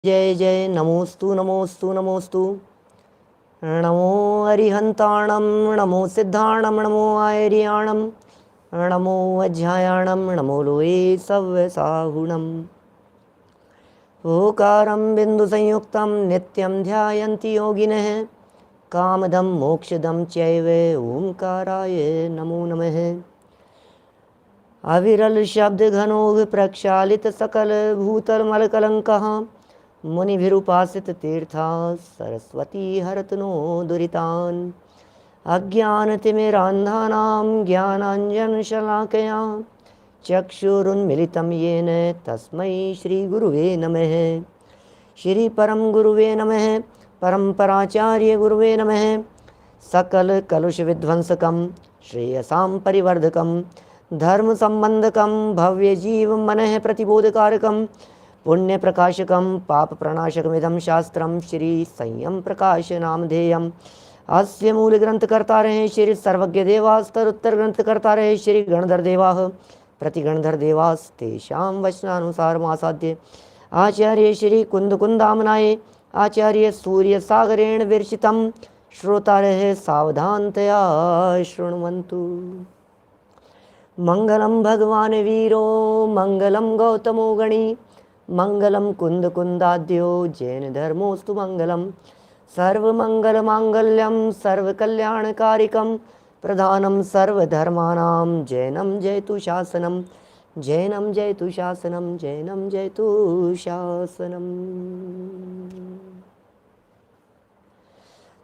जय जय नमोस्तु नमोस्तु नमोस्तु। नमो अरिहंताणं नमो सिद्धाणं नमो आयर्याणं नमो अध्यायाणं नमो लोये सव्यसाहुणम्। ओकारं बिन्दुसंयुक्तं नित्यं ध्यायन्ति योगिनः कामदं मोक्षदं चैव ओंकाराय नमो नमः। अविरल शब्द घनोग प्रक्षालित सकल भूतल मलकलंकः मुनिभिरुपासित तीर्था सरस्वती हरत नो दुरितान्। अज्ञानतिमिरान्धानां ज्ञानाञ्जनशलाकया चक्षुरुन्मिलितं येन तस्मै श्रीगुरुवे नमः। श्री परम गुरुवे नमः। परम्पराचार्य गुरुवे नमः। सकल कलुष विध्वंसकं श्रेयसां परिवर्धकं धर्म संबंधकं भव्य जीव मनः प्रतिबोधकारकं पुण्य प्रकाशकं पाप प्रणाशकमिदं शास्त्रं श्री संयम प्रकाश नामधेयम्। अस्य मूल ग्रंथ कर्ता रहे श्री सर्वज्ञ देवास्तर उत्तर ग्रंथ कर्ता रहे श्री गणधर देवाः प्रतिगणधर देवास्तेषां वचनानुसारमासाद्य आचार्य श्री कुंद कुंदामनाय आचार्य सूर्य सागरेण विरचितं श्रोता रहे सावधानतया शृण्वन्तु। मंगलम भगवान वीरो मंगलम गौतमो गणी मंगलम कुंद कुंदाद्यो जैन धर्मोस्तु मंगलम। सर्वमंगल मांगल्यम सर्वकल्याणकारिकं प्रधानम सर्वधर्माणां जैनम जयतु शासनम जैनम जयतु शासनम जैनम जयतु शासनम।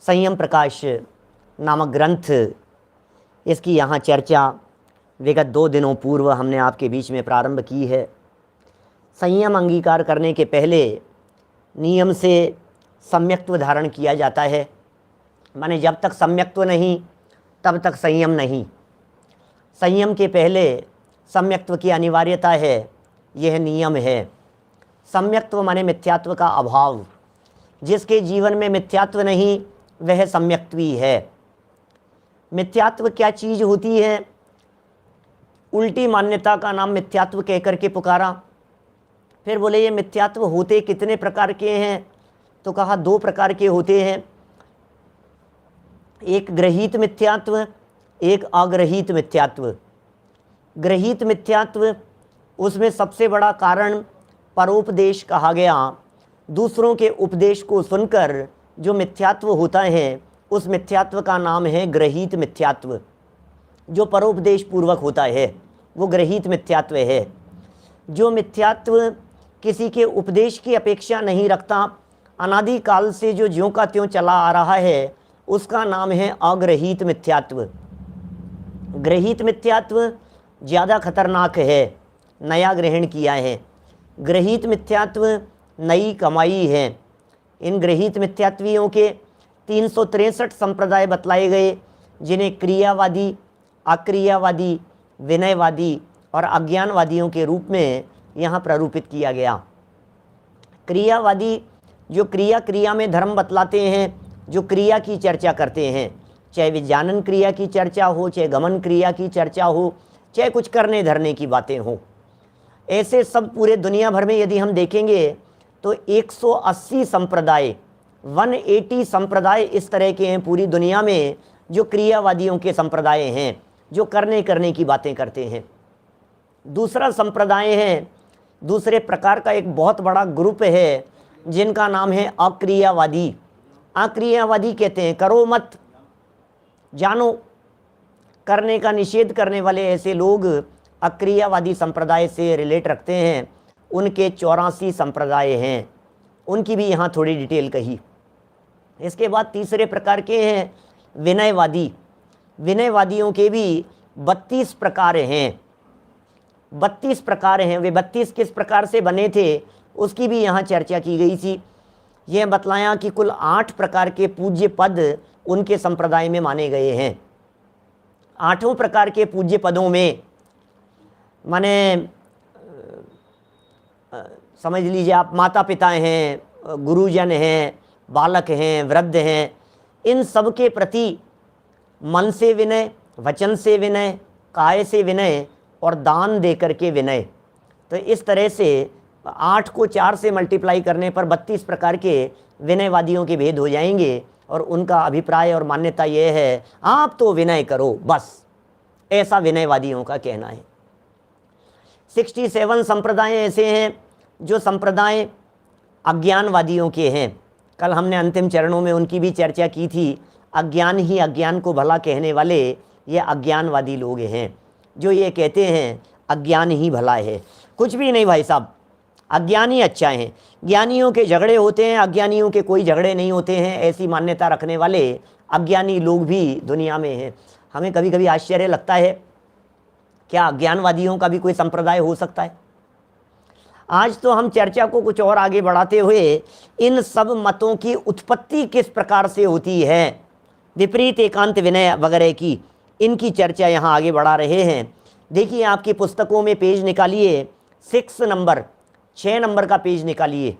संयम प्रकाश नामक ग्रंथ, इसकी यहाँ चर्चा विगत 2 दिनों पूर्व हमने आपके बीच में प्रारंभ की है। संयम अंगीकार करने के पहले नियम से सम्यक्त्व धारण किया जाता है। माने जब तक सम्यक्त्व नहीं तब तक संयम नहीं। संयम के पहले सम्यक्त्व की अनिवार्यता है, यह नियम है। सम्यक्त्व माने मिथ्यात्व का अभाव। जिसके जीवन में मिथ्यात्व नहीं वह सम्यक्त्वी है। मिथ्यात्व क्या चीज़ होती है? उल्टी मान्यता का नाम मिथ्यात्व कहकर के पुकारा। फिर बोले ये मिथ्यात्व होते कितने प्रकार के हैं? तो कहा 2 प्रकार के होते हैं, एक ग्रहीत मिथ्यात्व, एक अग्रहीत मिथ्यात्व। ग्रहीत मिथ्यात्व, उसमें सबसे बड़ा कारण परोपदेश कहा गया। दूसरों के उपदेश को सुनकर जो मिथ्यात्व होता है उस मिथ्यात्व का नाम है ग्रहीत मिथ्यात्व। जो परोपदेश पूर्वक होता है वो ग्रहीत मिथ्यात्व है। जो मिथ्यात्व किसी के उपदेश की अपेक्षा नहीं रखता, अनादि काल से जो ज्यों का त्यों चला आ रहा है, उसका नाम है अग्रहीत मिथ्यात्व। ग्रहीत मिथ्यात्व ज़्यादा खतरनाक है, नया ग्रहण किया है। ग्रहीत मिथ्यात्व नई कमाई है। इन ग्रहीत मिथ्यात्वियों के 363 संप्रदाय बतलाए गए, जिन्हें क्रियावादी, अक्रियावादी, विनयवादी और अज्ञानवादियों के रूप में यहाँ प्रारूपित किया गया। क्रियावादी जो क्रिया में धर्म बतलाते हैं, जो क्रिया की चर्चा करते हैं, चाहे विज्ञानन क्रिया की चर्चा हो, चाहे गमन क्रिया की चर्चा हो, चाहे कुछ करने धरने की बातें हो, ऐसे सब पूरे दुनिया भर में यदि हम देखेंगे तो 180 संप्रदाय, 180 संप्रदाय इस तरह के हैं पूरी दुनिया में, जो क्रियावादियों के संप्रदाय हैं, जो करने की बातें करते हैं। दूसरा संप्रदाय है, दूसरे प्रकार का एक बहुत बड़ा ग्रुप है, जिनका नाम है अक्रियावादी। अक्रियावादी कहते हैं करो मत, जानो, करने का निषेध करने वाले ऐसे लोग अक्रियावादी संप्रदाय से रिलेट रखते हैं। उनके 84 संप्रदाय हैं, उनकी भी यहाँ थोड़ी डिटेल कही। इसके बाद तीसरे प्रकार के हैं विनयवादी। विनयवादियों के भी 32 प्रकार हैं। 32 प्रकार हैं। वे 32 किस प्रकार से बने थे उसकी भी यहाँ चर्चा की गई थी। यह बतलाया कि कुल 8 प्रकार के पूज्य पद उनके संप्रदाय में माने गए हैं। 8 प्रकार के पूज्य पदों में माने समझ लीजिए आप, माता पिता हैं, गुरुजन हैं, बालक हैं, वृद्ध हैं, इन सब के प्रति मन से विनय, वचन से विनय, काय से विनय और दान दे करके विनय। तो इस तरह से 8 को 4 से मल्टीप्लाई करने पर 32 प्रकार के विनयवादियों के भेद हो जाएंगे और उनका अभिप्राय और मान्यता यह है आप तो विनय करो बस, ऐसा विनयवादियों का कहना है। 67 संप्रदाय ऐसे हैं जो संप्रदाय अज्ञानवादियों के हैं। कल हमने अंतिम चरणों में उनकी भी चर्चा की थी। अज्ञान ही अज्ञान को भला कहने वाले ये अज्ञानवादी लोग हैं, जो ये कहते हैं अज्ञान ही भला है। कुछ भी नहीं भाई साहब, अज्ञान ही अच्छा है। ज्ञानियों के झगड़े होते हैं, अज्ञानियों के कोई झगड़े नहीं होते हैं, ऐसी मान्यता रखने वाले अज्ञानी लोग भी दुनिया में हैं। हमें कभी कभी आश्चर्य लगता है, क्या अज्ञानवादियों का भी कोई संप्रदाय हो सकता है? आज तो हम चर्चा को कुछ और आगे बढ़ाते हुए इन सब मतों की उत्पत्ति किस प्रकार से होती है, विपरीत एकांत विनय वगैरह की, इनकी चर्चा यहाँ आगे बढ़ा रहे हैं। देखिए आपकी पुस्तकों में पेज निकालिए 6 नंबर का पेज निकालिए।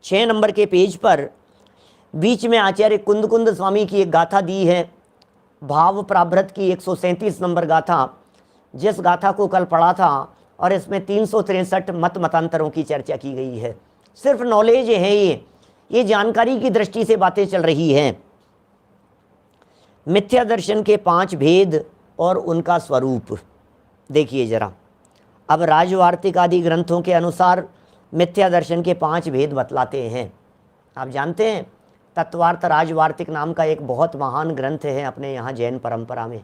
6 नंबर के पेज पर बीच में आचार्य कुंद स्वामी की एक गाथा दी है, भाव प्राभृत की 137 नंबर गाथा, जिस गाथा को कल पढ़ा था, और इसमें 363 मतांतरों की चर्चा की गई है। सिर्फ नॉलेज है, ये जानकारी की दृष्टि से बातें चल रही हैं। मिथ्या दर्शन के 5 भेद और उनका स्वरूप देखिए जरा। अब राजवार्तिक आदि ग्रंथों के अनुसार मिथ्या दर्शन के 5 भेद बतलाते हैं। आप जानते हैं तत्वार्थ राजवार्तिक नाम का एक बहुत महान ग्रंथ है अपने यहाँ जैन परंपरा में।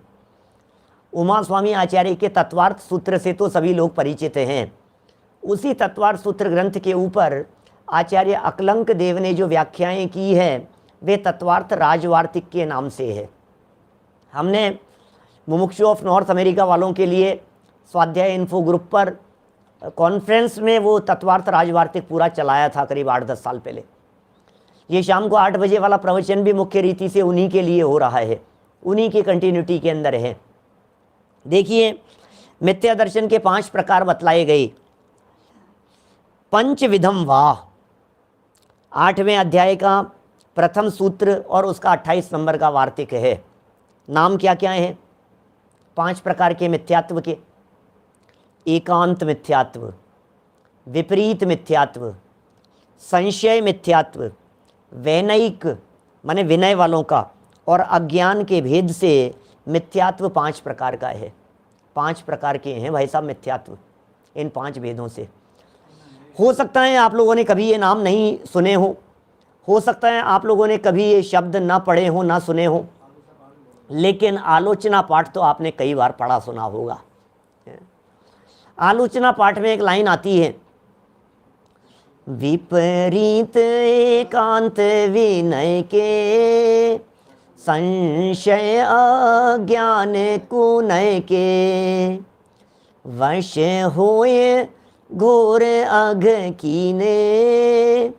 उमा स्वामी आचार्य के तत्वार्थ सूत्र से तो सभी लोग परिचित हैं। उसी तत्वार्थ सूत्र ग्रंथ के ऊपर आचार्य अकलंक देव ने जो व्याख्याएं की है वे तत्वार्थ राजवार्तिक के नाम से है। हमने मुमुक्षु ऑफ नॉर्थ अमेरिका वालों के लिए स्वाध्याय इन्फो ग्रुप पर कॉन्फ्रेंस में वो तत्वार्थ राजवार्तिक पूरा चलाया था करीब 8-10 साल पहले। ये शाम को 8 बजे वाला प्रवचन भी मुख्य रीति से उन्हीं के लिए हो रहा है, उन्हीं की कंटिन्यूटी के अंदर है। देखिए मिथ्या दर्शन के 5 प्रकार बतलाए गए। पंचविधम वाह, 8वें अध्याय का प्रथम सूत्र और उसका 28 नंबर का वार्तिक है। नाम क्या क्या है 5 प्रकार के मिथ्यात्व के? एकांत मिथ्यात्व, विपरीत मिथ्यात्व, संशय मिथ्यात्व, वैनयिक माने विनय वालों का, और अज्ञान के भेद से मिथ्यात्व 5 प्रकार का है। 5 प्रकार के हैं भाई साहब मिथ्यात्व, इन 5 भेदों से। हो सकता है आप लोगों ने कभी ये नाम नहीं सुने हो सकता है आप लोगों ने कभी ये शब्द ना पढ़े हो ना सुने हो, लेकिन आलोचना पाठ तो आपने कई बार पढ़ा सुना होगा। आलोचना पाठ में एक लाइन आती है, विपरीत एकांत विनय के, संशय अज्ञान कुनय के, वश होए घोर अघ कीने,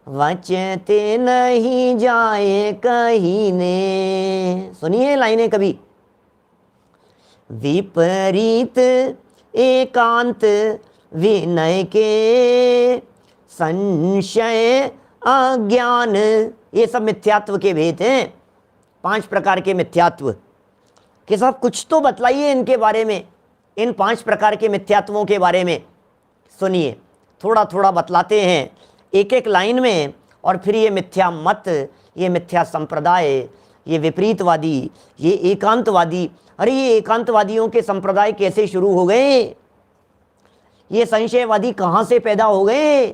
वचते नहीं जाए कहीने। सुनिए लाइनें कभी। विपरीत एकांत विनय के, संशय अज्ञान, ये सब मिथ्यात्व के भेद हैं। 5 प्रकार के मिथ्यात्व कि साहब कुछ तो बतलाइए इनके बारे में, इन 5 प्रकार के मिथ्यात्वों के बारे में। सुनिए थोड़ा थोड़ा बतलाते हैं एक एक लाइन में, और फिर ये मिथ्या मत, ये मिथ्या संप्रदाय, ये विपरीतवादी, ये एकांतवादी, अरे ये एकांतवादियों के संप्रदाय कैसे शुरू हो गए? ये संशयवादी कहाँ से पैदा हो गए?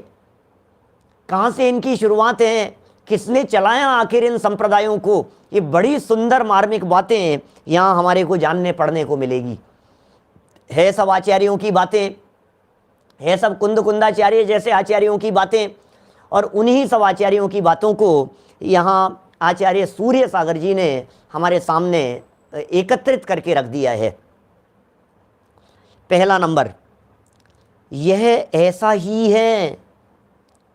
कहाँ से इनकी शुरुआत है? किसने चलाया आखिर इन संप्रदायों को? ये बड़ी सुंदर मार्मिक बातें यहाँ हमारे को जानने पढ़ने को मिलेगी। है सब आचार्यों की बातें, है सब कुंदाचार्य जैसे आचार्यों की बातें, और उन्हीं सब आचार्यों की बातों को यहाँ आचार्य सूर्य सागर जी ने हमारे सामने एकत्रित करके रख दिया है। पहला नंबर, यह ऐसा ही है।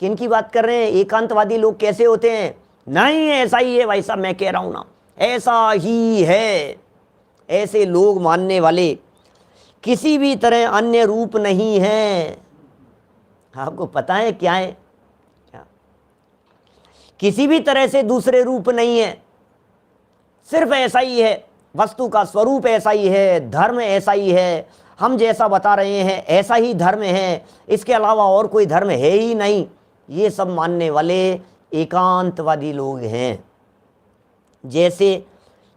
किन की बात कर रहे हैं? एकांतवादी लोग कैसे होते हैं? नहीं ऐसा ही है भाई साहब, मैं कह रहा हूं ना ऐसा ही है। ऐसे लोग मानने वाले किसी भी तरह अन्य रूप नहीं है। आपको पता है क्या है? क्या? किसी भी तरह से दूसरे रूप नहीं है, सिर्फ ऐसा ही है। वस्तु का स्वरूप ऐसा ही है, धर्म ऐसा ही है, हम जैसा बता रहे हैं ऐसा ही धर्म है, इसके अलावा और कोई धर्म है ही नहीं, ये सब मानने वाले एकांतवादी लोग हैं। जैसे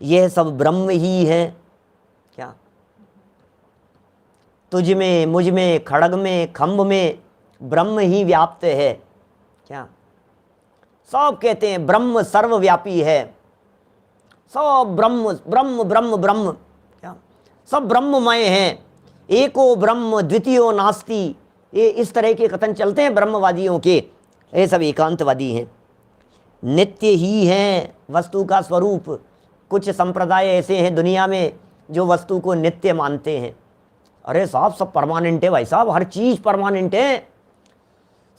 यह सब ब्रह्म ही है, क्या तुझ में, मुझ में, खड़ग में, खंभ में ब्रह्म ही व्याप्त है, क्या सब कहते हैं ब्रह्म सर्वव्यापी है, सब ब्रह्म ब्रह्म ब्रह्म ब्रह्म, क्या सब ब्रह्ममय हैं, एको ब्रह्म द्वितीयो नास्ति, ये इस तरह के कथन चलते हैं ब्रह्मवादियों के, ये सब एकांतवादी हैं। नित्य ही हैं वस्तु का स्वरूप। कुछ संप्रदाय ऐसे हैं दुनिया में जो वस्तु को नित्य मानते हैं। अरे साहब सब परमानेंट है भाई साहब, हर चीज़ परमानेंट है,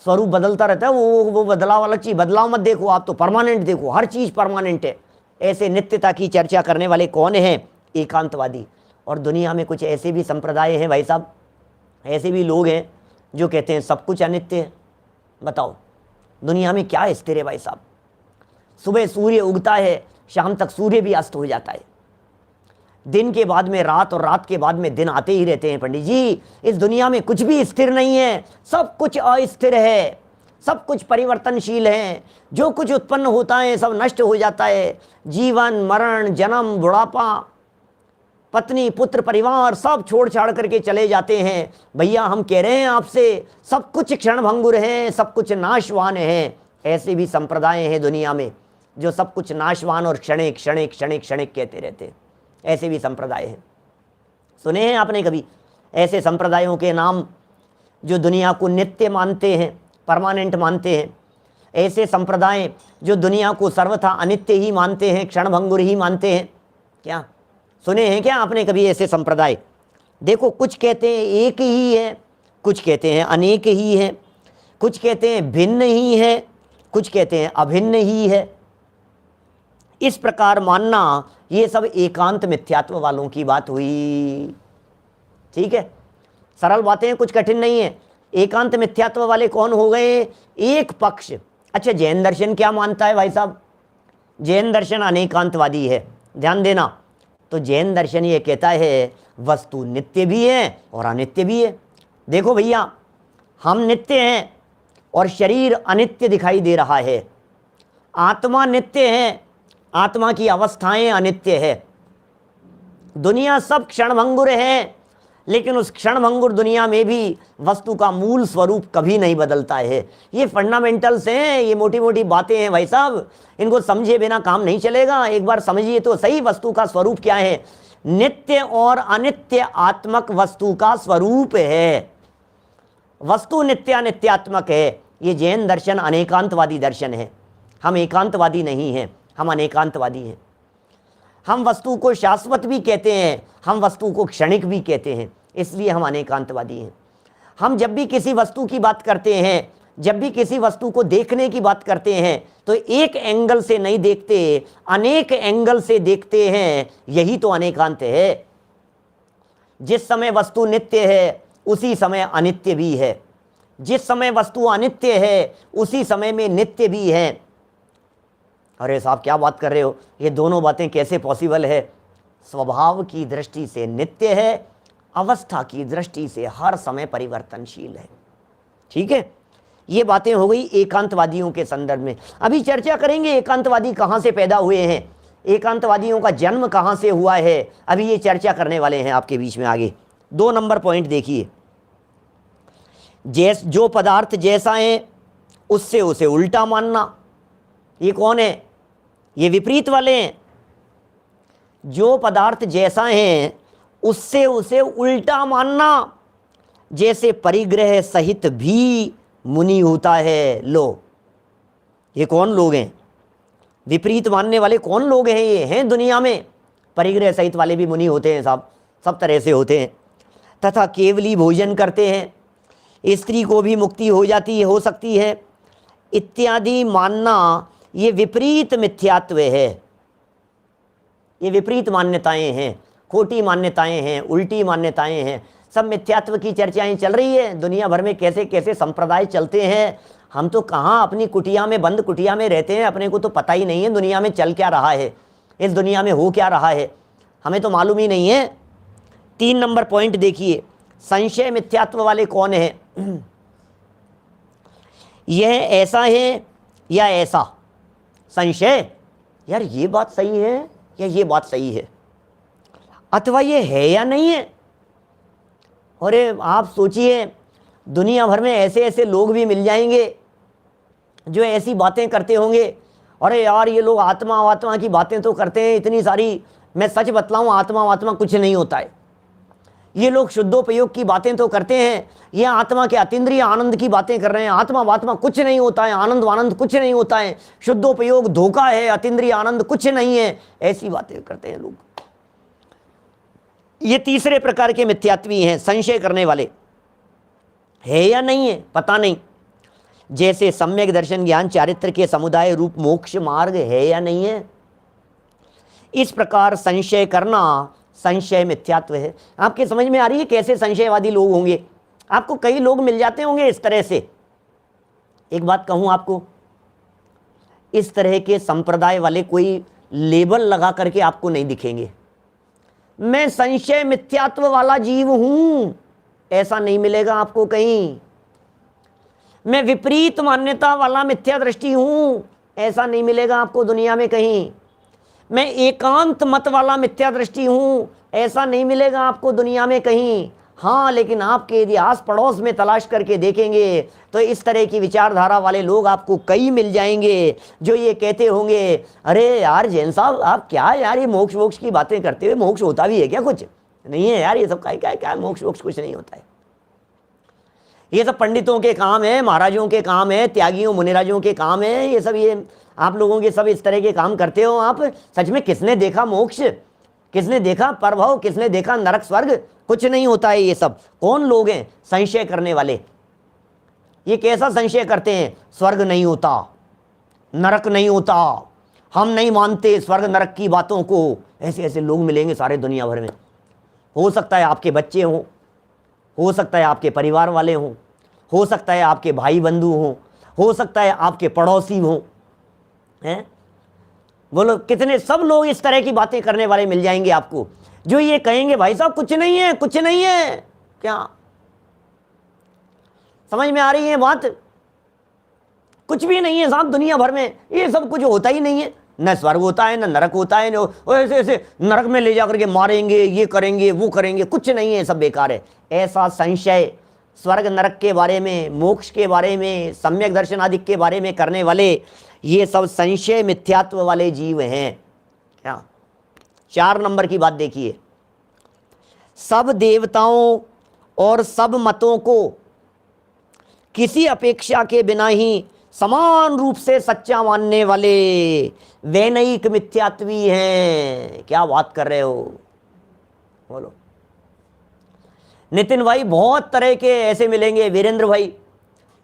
स्वरूप बदलता रहता है, वो बदलाव वाला चीज़, बदलाव मत देखो आप, तो परमानेंट देखो, हर चीज़ परमानेंट है। ऐसे नित्यता की चर्चा करने वाले कौन हैं? एकांतवादी। और दुनिया में कुछ ऐसे भी संप्रदाय हैं भाई साहब, ऐसे भी लोग हैं जो कहते हैं सब कुछ अनित्य है। बताओ दुनिया में क्या स्थिर है भाई साहब? सुबह सूर्य उगता है, शाम तक सूर्य भी अस्त हो जाता है, दिन के बाद में रात और रात के बाद में दिन आते ही रहते हैं। पंडित जी इस दुनिया में कुछ भी स्थिर नहीं है, सब कुछ अस्थिर है, सब कुछ परिवर्तनशील है, जो कुछ उत्पन्न होता है सब नष्ट हो जाता है। जीवन मरण जन्म बुढ़ापा, पत्नी पुत्र परिवार सब छोड़ छाड़ करके चले जाते हैं। भैया हम कह रहे हैं आपसे, सब कुछ क्षणभंगुर है, सब कुछ नाशवान है। ऐसे भी संप्रदाय हैं दुनिया में जो सब कुछ नाशवान और क्षणिक क्षणिक क्षणिक क्षणिक कहते रहते हैं। ऐसे भी संप्रदाय हैं, सुने हैं आपने कभी ऐसे संप्रदायों के नाम जो दुनिया को नित्य मानते हैं, परमानेंट मानते हैं? ऐसे संप्रदाय जो दुनिया को सर्वथा अनित्य ही मानते हैं, क्षणभंगुर ही मानते हैं, क्या सुने हैं क्या आपने कभी ऐसे संप्रदाय? देखो कुछ कहते हैं एक ही है, कुछ कहते हैं अनेक ही है, कुछ कहते हैं भिन्न ही है, कुछ कहते हैं अभिन्न ही है। इस प्रकार मानना ये सब एकांत मिथ्यात्व वालों की बात हुई। ठीक है, सरल बातें, कुछ कठिन नहीं है। एकांत मिथ्यात्व वाले कौन हो गए? एक पक्ष। अच्छा जैन दर्शन क्या मानता है भाई साहब? जैन दर्शन अनेकांतवादी है, ध्यान देना। तो जैन दर्शन ये कहता है वस्तु नित्य भी है और अनित्य भी है। देखो भैया हम नित्य हैं और शरीर अनित्य दिखाई दे रहा है, आत्मा नित्य है, आत्मा की अवस्थाएं अनित्य है। दुनिया सब क्षणभंगुर है, लेकिन उस क्षणभंगुर दुनिया में भी वस्तु का मूल स्वरूप कभी नहीं बदलता है। ये फंडामेंटल्स हैं, ये मोटी मोटी बातें हैं भाई साहब, इनको समझे बिना काम नहीं चलेगा। एक बार समझिए तो सही वस्तु का स्वरूप क्या है। नित्य और अनित्य आत्मक वस्तु का स्वरूप है। वस्तु नित्यानित्यात्मक है। ये जैन दर्शन अनेकांतवादी दर्शन है। हम एकांतवादी नहीं हैं, हम अनेकांतवादी हैं। हम वस्तु को शाश्वत भी कहते हैं, हम वस्तु को क्षणिक भी कहते हैं, इसलिए हम अनेकांतवादी हैं। हम जब भी किसी वस्तु की बात करते हैं, जब भी किसी वस्तु को देखने की बात करते हैं, तो एक एंगल से नहीं देखते, अनेक एंगल से देखते हैं। यही तो अनेकांत है। जिस समय वस्तु नित्य है उसी समय अनित्य भी है, जिस समय वस्तु अनित्य है उसी समय में नित्य भी है। अरे साहब क्या बात कर रहे हो, ये दोनों बातें कैसे पॉसिबल है? स्वभाव की दृष्टि से नित्य है, अवस्था की दृष्टि से हर समय परिवर्तनशील है। ठीक है, ये बातें हो गई एकांतवादियों के संदर्भ में। अभी चर्चा करेंगे एकांतवादी कहाँ से पैदा हुए हैं, एकांतवादियों का जन्म कहाँ से हुआ है, अभी ये चर्चा करने वाले हैं आपके बीच में। आगे 2 नंबर पॉइंट देखिए, जो पदार्थ जैसा है उससे उसे उल्टा मानना। ये कौन है? ये विपरीत वाले हैं। जो पदार्थ जैसा है उससे उसे उल्टा मानना। जैसे परिग्रह सहित भी मुनि होता है। लो ये कौन लोग हैं? विपरीत मानने वाले कौन लोग हैं? ये हैं दुनिया में। परिग्रह सहित वाले भी मुनि होते हैं साहब, सब तरह से होते हैं। तथा केवली भोजन करते हैं, स्त्री को भी मुक्ति हो जाती हो सकती है इत्यादि मानना, ये विपरीत मिथ्यात्व है। ये विपरीत मान्यताएं हैं, खोटी मान्यताएं हैं, उल्टी मान्यताएं हैं। सब मिथ्यात्व की चर्चाएं चल रही है दुनिया भर में। कैसे कैसे संप्रदाय चलते हैं। हम तो कहाँ अपनी कुटिया में, बंद कुटिया में रहते हैं, अपने को तो पता ही नहीं है दुनिया में चल क्या रहा है, इस दुनिया में हो क्या रहा है, हमें तो मालूम ही नहीं है। 3 नंबर पॉइंट देखिए, संशय मिथ्यात्व वाले कौन है? यह ऐसा है या ऐसा? संशय, यार ये बात सही है या ये बात सही है, अथवा ये है या नहीं है। अरे आप सोचिए, दुनिया भर में ऐसे ऐसे लोग भी मिल जाएंगे जो ऐसी बातें करते होंगे, अरे यार ये लोग आत्मा की बातें तो करते हैं इतनी सारी, मैं सच बतलाऊं आत्मा कुछ नहीं होता है। ये लोग शुद्धोपयोग की बातें तो करते हैं, ये आत्मा के अतीन्द्रिय आनंद की बातें कर रहे हैं, आत्मा कुछ नहीं होता है, आनंद कुछ नहीं होता है, शुद्धोपयोग धोखा है, अतीन्द्रिय आनंद कुछ नहीं है, ऐसी बातें करते हैं लोग। ये तीसरे प्रकार के मिथ्यात्वी हैं, संशय करने वाले। है या नहीं है पता नहीं, जैसे सम्यक दर्शन ज्ञान चारित्र के समुदाय रूप मोक्ष मार्ग है या नहीं है, इस प्रकार संशय करना संशय मिथ्यात्व है। आपके समझ में आ रही है कैसे संशयवादी लोग होंगे? आपको कई लोग मिल जाते होंगे इस तरह से। एक बात कहूं आपको, इस तरह के संप्रदाय वाले कोई लेबल लगा करके आपको नहीं दिखेंगे, मैं संशय मिथ्यात्व वाला जीव हूं, ऐसा नहीं मिलेगा आपको कहीं। मैं विपरीत मान्यता वाला मिथ्या दृष्टि हूं, ऐसा नहीं मिलेगा आपको दुनिया में कहीं। मैं एकांत मत वाला मिथ्या दृष्टि हूं, ऐसा नहीं मिलेगा आपको दुनिया में कहीं। हाँ, लेकिन आपके यदि आस पड़ोस में तलाश करके देखेंगे तो इस तरह की विचारधारा वाले लोग आपको कई मिल जाएंगे जो ये कहते होंगे, अरे यार जैन साहब आप क्या यार ये मोक्ष की बातें करते हुए, मोक्ष होता भी है क्या? कुछ नहीं है यार, ये सब क्या मोक्ष कुछ नहीं होता है, ये सब पंडितों के काम है, महाराजों के काम है, त्यागियों मुनिराजों के काम है, ये सब ये आप लोगों के सब इस तरह के काम करते हो आप। सच में किसने देखा मोक्ष, किसने देखा परभव, किसने देखा नरक स्वर्ग? कुछ नहीं होता है ये सब। कौन लोग हैं? संशय करने वाले। ये कैसा संशय करते हैं? स्वर्ग नहीं होता, नरक नहीं होता, हम नहीं मानते स्वर्ग नरक की बातों को। ऐसे ऐसे लोग मिलेंगे सारे दुनिया भर में। हो सकता है आपके बच्चे हों, हो सकता है आपके परिवार वाले हों, हो सकता है आपके भाई बंधु हों, हो सकता है आपके पड़ोसी हों, हैं? बोलो कितने सब लोग इस तरह की बातें करने वाले मिल जाएंगे आपको, जो ये कहेंगे भाई साहब कुछ नहीं है, कुछ नहीं है। क्या समझ में आ रही है बात? कुछ भी नहीं है साहब दुनिया भर में, ये सब कुछ होता ही नहीं है। न स्वर्ग होता है, न नरक होता है, न ऐसे ऐसे नरक में ले जाकर के मारेंगे, ये करेंगे वो करेंगे, कुछ नहीं है, सब बेकार है। ऐसा संशय स्वर्ग नरक के बारे में, मोक्ष के बारे में, सम्यक दर्शन आदि के बारे में करने वाले, ये सब संशय मिथ्यात्व वाले जीव हैं। क्या 4 नंबर की बात देखिए, सब देवताओं और सब मतों को किसी अपेक्षा के बिना ही समान रूप से सच्चा मानने वाले वैनयिक मिथ्यात्वी हैं। क्या बात कर रहे हो? बोलो नितिन भाई, बहुत तरह के ऐसे मिलेंगे, वीरेंद्र भाई,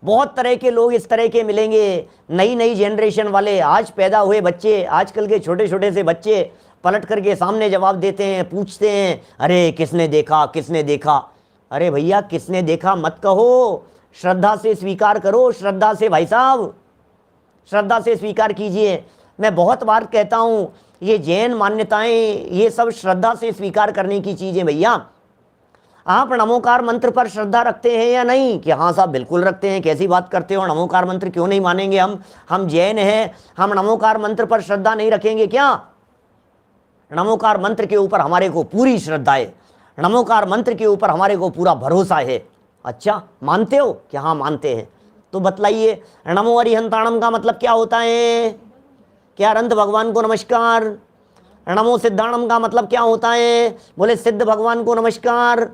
बहुत तरह के लोग इस तरह के मिलेंगे। नई नई जनरेशन वाले, आज पैदा हुए बच्चे, आजकल के छोटे छोटे से बच्चे पलट करके सामने जवाब देते हैं, पूछते हैं, अरे किसने देखा, किसने देखा? अरे भैया किसने देखा मत कहो, श्रद्धा से स्वीकार करो, श्रद्धा से भाई साहब, श्रद्धा से स्वीकार कीजिए। मैं बहुत बार कहता हूँ, ये जैन मान्यताएं ये सब श्रद्धा से स्वीकार करने की चीज़ें। भैया आप नमोकार मंत्र पर श्रद्धा रखते हैं या नहीं? कि हाँ साहब बिल्कुल रखते हैं। कैसी बात करते हो, नमोकार मंत्र क्यों नहीं मानेंगे हम जैन हैं, हम नमोकार मंत्र पर श्रद्धा नहीं रखेंगे क्या? नमोकार मंत्र के ऊपर हमारे को पूरी श्रद्धा है, नमोकार मंत्र के ऊपर हमारे को पूरा भरोसा है। अच्छा मानते हो? कि हाँ मानते हैं। तो बतलाइए नमो अरिहंताणम का मतलब क्या होता है? क्या अनंत भगवान को नमस्कार। नमो सिद्धाणम का मतलब क्या होता है? बोले सिद्ध भगवान को नमस्कार।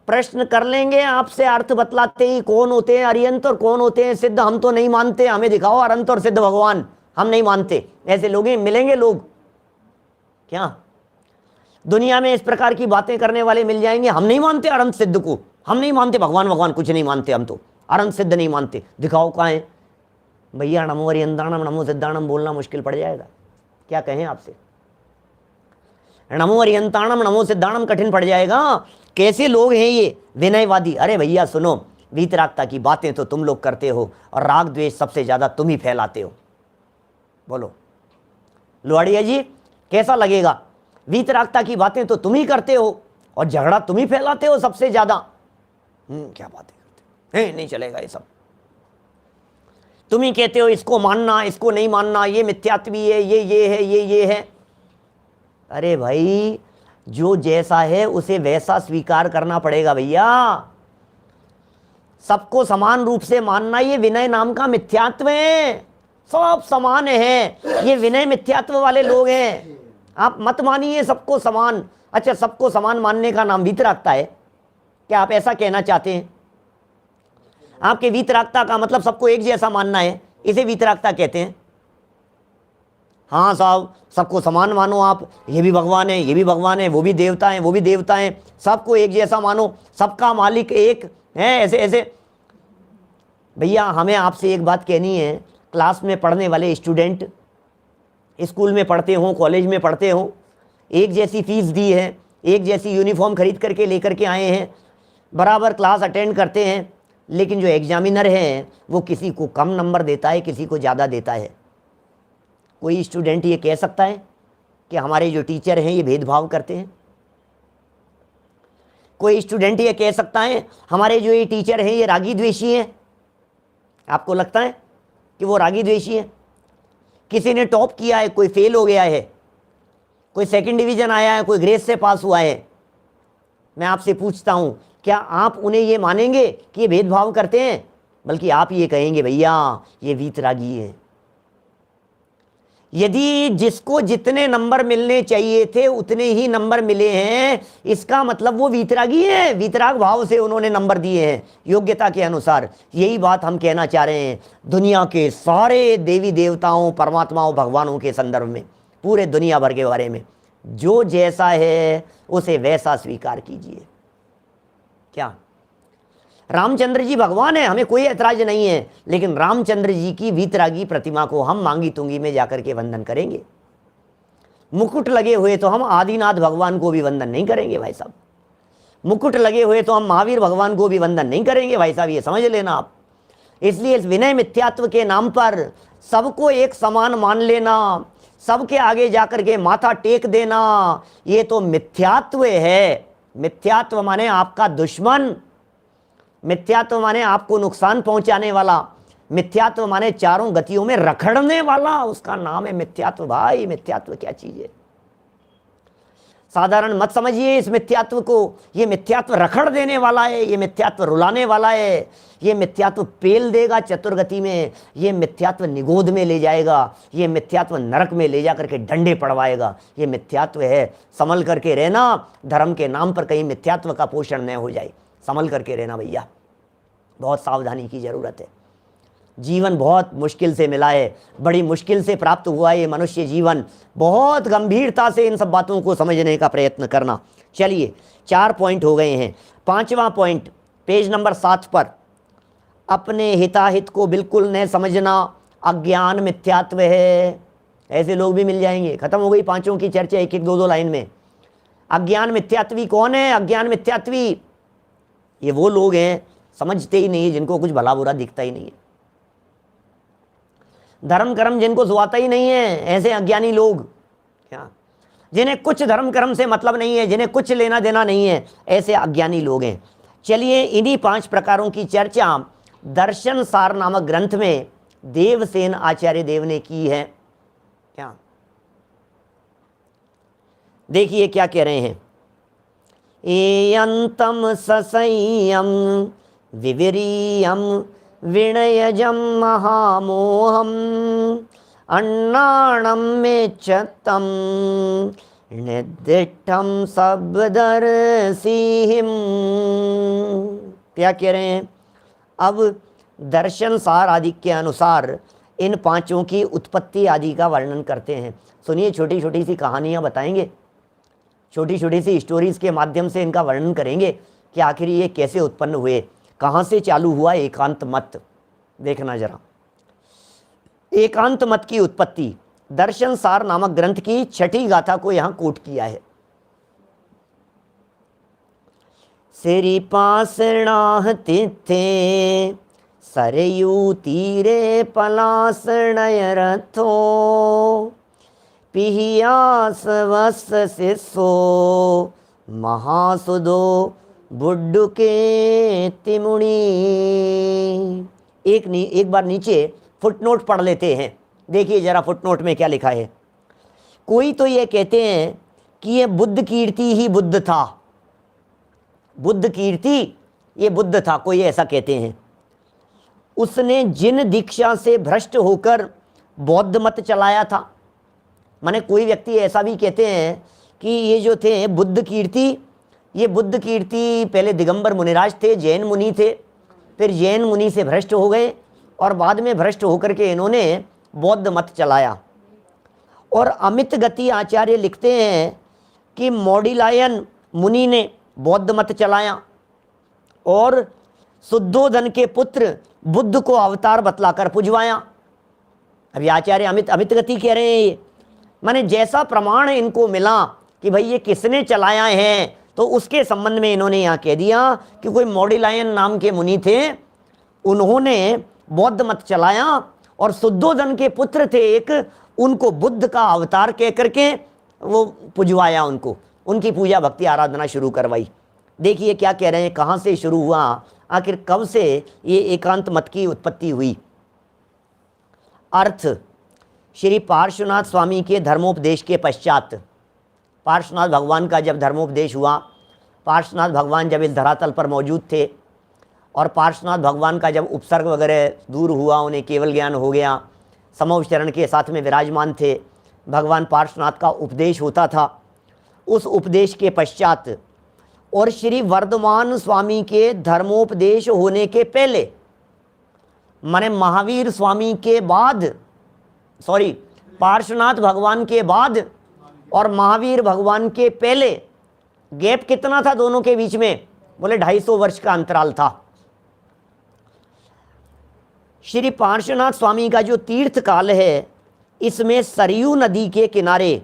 प्रश्न कर लेंगे आपसे, अर्थ बतलाते ही कौन होते हैं अरिहंत और कौन होते हैं सिद्ध, हम तो नहीं मानते, हमें दिखाओ अनंत और सिद्ध भगवान, हम नहीं मानते। ऐसे लोग मिलेंगे लोग क्या दुनिया में? इस प्रकार की बातें करने वाले मिल जाएंगे, हम नहीं मानते अनंत सिद्ध को, हम नहीं मानते भगवान कुछ नहीं मानते, हम तो अनंत सिद्ध नहीं मानते। दिखाओ कहाँ है? भैया नमो अरिहंताणम नमो सिद्धाणम बोलना मुश्किल पड़ जाएगा। क्या कहें आपसे? नमो अरिहंताणम नमो सिद्धाणम कठिन पड़ जाएगा। कैसे लोग हैं ये विनयवादी? अरे भैया सुनो, वीतरागता की बातें तो तुम लोग करते हो और राग द्वेष सबसे ज्यादा तुम ही फैलाते हो। बोलो लोहाड़िया जी कैसा लगेगा? वीतरागता की बातें तो तुम ही करते हो और झगड़ा तुम ही फैलाते हो सबसे ज्यादा। क्या बातें करते हैं, नहीं चलेगा ये सब। तुम ही कहते हो इसको मानना, इसको नहीं मानना, ये मिथ्यात्वी है, ये है, ये है। अरे भाई, जो जैसा है उसे वैसा स्वीकार करना पड़ेगा भैया। सबको समान रूप से मानना ये विनय नाम का मिथ्यात्व है। सब समान है, ये विनय मिथ्यात्व वाले लोग हैं। आप मत मानिए सबको समान। अच्छा, सबको समान मानने का नाम वीतरागता है क्या? आप ऐसा कहना चाहते हैं? आपके वीतरागता का मतलब सबको एक जैसा मानना है, इसे वीतरागता कहते हैं। हाँ साहब, सबको समान मानो आप, ये भी भगवान है, ये भी भगवान है, वो भी देवता है, वो भी देवता है, सबको एक जैसा मानो, सबका मालिक एक है, ऐसे ऐसे। भैया, हमें आपसे एक बात कहनी है। क्लास में पढ़ने वाले स्टूडेंट, स्कूल में पढ़ते हों, कॉलेज में पढ़ते हों, एक जैसी फीस दी है, एक जैसी यूनिफॉर्म खरीद करके लेकर के आए हैं, बराबर क्लास अटेंड करते हैं, लेकिन जो एग्जामिनर है वो किसी को कम नंबर देता है, किसी को ज़्यादा देता है। कोई स्टूडेंट ये कह सकता है कि हमारे जो टीचर हैं ये भेदभाव करते हैं? कोई स्टूडेंट ये कह सकता है हमारे जो ये टीचर हैं ये रागी द्वेषी हैं? आपको लगता है कि वो रागी द्वेषी है? किसी ने टॉप किया है, कोई फेल हो गया है, कोई सेकंड डिवीजन आया है, कोई ग्रेस से पास हुआ है, मैं आपसे पूछता हूं, क्या आप उन्हें ये मानेंगे कि ये भेदभाव करते हैं? बल्कि आप ये कहेंगे भैया ये वीतरागी है। यदि जिसको जितने नंबर मिलने चाहिए थे उतने ही नंबर मिले हैं, इसका मतलब वो वीतरागी है, वीतराग भाव से उन्होंने नंबर दिए हैं योग्यता के अनुसार। यही बात हम कहना चाह रहे हैं दुनिया के सारे देवी देवताओं, परमात्माओं, भगवानों के संदर्भ में, पूरे दुनिया भर के बारे में। जो जैसा है उसे वैसा स्वीकार कीजिए। क्या रामचंद्र जी भगवान है, हमें कोई ऐतराज नहीं है, लेकिन रामचंद्र जी की वीतरागी प्रतिमा को हम मांगी तुंगी में जाकर के वंदन करेंगे। मुकुट लगे हुए तो हम आदिनाथ भगवान को भी वंदन नहीं करेंगे भाई साहब। मुकुट लगे हुए तो हम महावीर भगवान को भी वंदन नहीं करेंगे भाई साहब, ये समझ लेना आप। इसलिए इस विनय मिथ्यात्व के नाम पर सबको एक समान मान लेना, सबके आगे जाकर के माथा टेक देना, ये तो मिथ्यात्व है। मिथ्यात्व माने आपका दुश्मन, मिथ्यात्व माने आपको नुकसान पहुंचाने वाला, मिथ्यात्व माने चारों गतियों में रखड़ने वाला, उसका नाम है मिथ्यात्व। भाई मिथ्यात्व क्या चीज है? साधारण मत समझिए इस मिथ्यात्व को। ये मिथ्यात्व रखड़ देने वाला है, ये मिथ्यात्व रुलाने वाला है, ये मिथ्यात्व पेल देगा चतुर्गति में, ये मिथ्यात्व निगोद में ले जाएगा, ये मिथ्यात्व नरक में ले जा करके डंडे पड़वाएगा। ये मिथ्यात्व है, संभल करके रहना, धर्म के नाम पर कहीं मिथ्यात्व का पोषण न हो जाए। संभल करके रहना भैया, बहुत सावधानी की जरूरत है। जीवन बहुत मुश्किल से मिला है, बड़ी मुश्किल से प्राप्त हुआ है ये मनुष्य जीवन। बहुत गंभीरता से इन सब बातों को समझने का प्रयत्न करना। चलिए 4 पॉइंट हो गए हैं। 5वां पॉइंट पेज नंबर 7 पर, अपने हिताहित को बिल्कुल न समझना अज्ञान मिथ्यात्व है। ऐसे लोग भी मिल जाएंगे। खत्म हो गई पांचों की चर्चा, एक एक दो दो लाइन में। अज्ञान मिथ्यात्वी कौन है? अज्ञान मिथ्यात्वी ये वो लोग हैं समझते ही नहीं है, जिनको कुछ भला बुरा दिखता ही नहीं है, धर्म कर्म जिनको सुहाता ही नहीं है, ऐसे अज्ञानी लोग। क्या? जिन्हें कुछ धर्म कर्म से मतलब नहीं है, जिन्हें कुछ लेना देना नहीं है, ऐसे अज्ञानी लोग हैं। चलिए इन्हीं 5 प्रकारों की चर्चा दर्शन सार नामक ग्रंथ में देवसेन आचार्य देव ने की है। क्या देखिए क्या कह रहे हैं। एयंतम ससय्यम विविरियम विनयजम महामोहम अन्नाणम मेच्चतम निर्दिष्टम शब्दर्षिहिम। क्या कह रहे हैं? अब दर्शन सार आदि के अनुसार इन 5 की उत्पत्ति आदि का वर्णन करते हैं। सुनिए, छोटी छोटी सी कहानियाँ बताएंगे, छोटी छोटी सी स्टोरीज के माध्यम से इनका वर्णन करेंगे कि आखिर ये कैसे उत्पन्न हुए, कहाँ से चालू हुआ एकांत मत। देखना जरा, एकांत मत की उत्पत्ति दर्शन सार नामक ग्रंथ की 6ठी गाथा को यहाँ कोट किया है। सिरि पासणाह तिथे सरयू तीरे पलासणय रथो पिहियास वस सिसो महासुदो बुड्डु के तिमुणी। एक बार नीचे फुटनोट पढ़ लेते हैं, देखिए जरा फुटनोट में क्या लिखा है। कोई तो ये कहते हैं कि ये बुद्ध कीर्ति ही बुद्ध था, बुद्ध कीर्ति ये बुद्ध था, कोई ऐसा कहते हैं। उसने जिन दीक्षा से भ्रष्ट होकर बौद्ध मत चलाया था। माने कोई व्यक्ति ऐसा भी कहते हैं कि ये जो थे बुद्ध कीर्ति, ये बुद्ध कीर्ति पहले दिगंबर मुनिराज थे, जैन मुनि थे, फिर जैन मुनि से भ्रष्ट हो गए और बाद में भ्रष्ट होकर के इन्होंने बौद्ध मत चलाया। और अमित गति आचार्य लिखते हैं कि मौडिलायन मुनि ने बौद्ध मत चलाया और शुद्धोधन के पुत्र बुद्ध को अवतार बतलाकर पुजवाया। अभी आचार्य अमित गति कह रहे हैं ये, माने जैसा प्रमाण इनको मिला कि भाई ये किसने चलाया है, तो उसके संबंध में इन्होंने यहाँ कह दिया कि कोई मौडिलायन नाम के मुनि थे, उन्होंने बौद्ध मत चलाया और शुद्धोधन के पुत्र थे एक, उनको बुद्ध का अवतार कह करके वो पुजवाया, उनको उनकी पूजा भक्ति आराधना शुरू करवाई। देखिए क्या कह रहे हैं, कहाँ से शुरू हुआ, आखिर कब से ये एकांत मत की उत्पत्ति हुई। अर्थ, श्री पार्श्वनाथ स्वामी के धर्मोपदेश के पश्चात, पार्श्वनाथ भगवान का जब धर्मोपदेश हुआ, पार्श्वनाथ भगवान जब इस धरातल पर मौजूद थे और पार्श्वनाथ भगवान का जब उपसर्ग वगैरह दूर हुआ, उन्हें केवल ज्ञान हो गया, समोच्चरण के साथ में विराजमान थे, भगवान पार्श्वनाथ का उपदेश होता था। उस उपदेश के पश्चात और श्री वर्धमान स्वामी के धर्मोपदेश होने के पहले, माने महावीर स्वामी के बाद, सॉरी पार्श्वनाथ भगवान के बाद और महावीर भगवान के पहले गैप कितना था दोनों के बीच में? बोले 250 वर्ष का अंतराल था। श्री पार्श्वनाथ स्वामी का जो तीर्थ काल है, इसमें सरयू नदी के किनारे,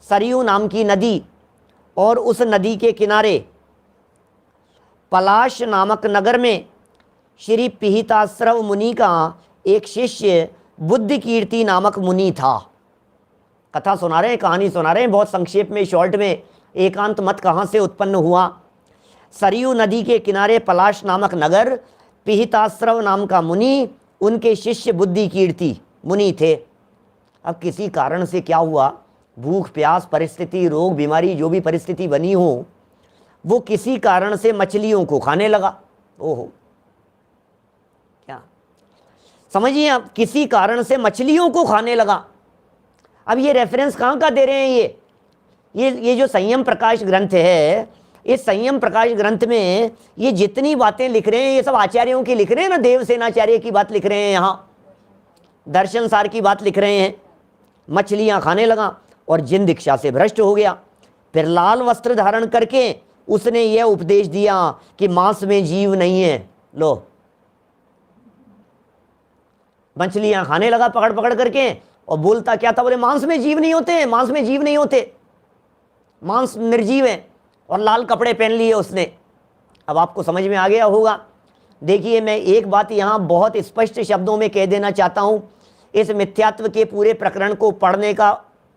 सरयू नाम की नदी, और उस नदी के किनारे पलाश नामक नगर में श्री पिहिताश्रव मुनि का एक शिष्य बुद्ध कीर्ति नामक मुनि था। कथा सुना रहे हैं, कहानी सुना रहे हैं, बहुत संक्षेप में, शॉर्ट में, एकांत मत कहाँ से उत्पन्न हुआ। सरयू नदी के किनारे पलाश नामक नगर, पिहिताश्रव नाम का मुनि, उनके शिष्य बुद्धि कीर्ति मुनि थे। अब किसी कारण से क्या हुआ, भूख प्यास परिस्थिति, रोग बीमारी, जो भी परिस्थिति बनी हो, वो किसी कारण से मछलियों को खाने लगा। ओहो, क्या समझिए आप, किसी कारण से मछलियों को खाने लगा। अब ये रेफरेंस कहाँ का दे रहे हैं? ये जो संयम प्रकाश ग्रंथ है, इस संयम प्रकाश ग्रंथ में ये जितनी बातें लिख रहे हैं, ये सब आचार्यों की लिख रहे हैं ना, देवसेनाचार्य की बात लिख रहे हैं, यहाँ दर्शन सार की बात लिख रहे हैं। मछलियाँ खाने लगा और जिन दीक्षा से भ्रष्ट हो गया। फिर लाल वस्त्र धारण करके उसने यह उपदेश दिया कि मांस में जीव नहीं है। लो, मछलियां खाने लगा पकड़ पकड़ करके, और बोलता क्या था? बोले मांस में जीव नहीं होते, मांस में जीव नहीं होते, मांस निर्जीव है। और लाल कपड़े पहन लिए उसने। अब आपको समझ में आ गया होगा। देखिए, मैं एक बात यहाँ बहुत स्पष्ट शब्दों में कह देना चाहता हूँ। इस मिथ्यात्व के पूरे प्रकरण को पढ़ने का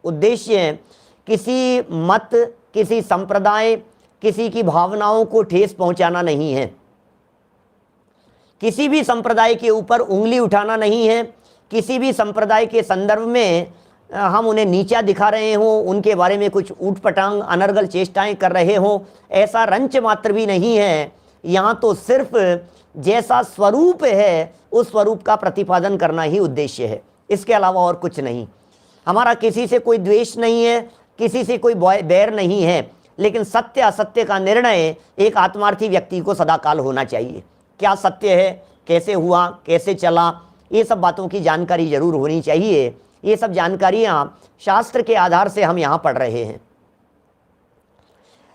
उद्देश्य है किसी मत, किसी संप्रदाय, किसी की भावनाओं को ठेस पहुंचाना नहीं है, किसी भी संप्रदाय के ऊपर उंगली उठाना नहीं है, किसी भी संप्रदाय के संदर्भ में हम उन्हें नीचा दिखा रहे हों, उनके बारे में कुछ ऊटपटांग अनर्गल चेष्टाएं कर रहे हों, ऐसा रंच मात्र भी नहीं है। यहाँ तो सिर्फ जैसा स्वरूप है उस स्वरूप का प्रतिपादन करना ही उद्देश्य है, इसके अलावा और कुछ नहीं। हमारा किसी से कोई द्वेष नहीं है, किसी से कोई बैर नहीं है, लेकिन सत्य असत्य का निर्णय एक आत्मार्थी व्यक्ति को सदाकाल होना चाहिए। क्या सत्य है, कैसे हुआ, कैसे चला, ये सब बातों की जानकारी जरूर होनी चाहिए। ये सब जानकारियां शास्त्र के आधार से हम यहाँ पढ़ रहे हैं।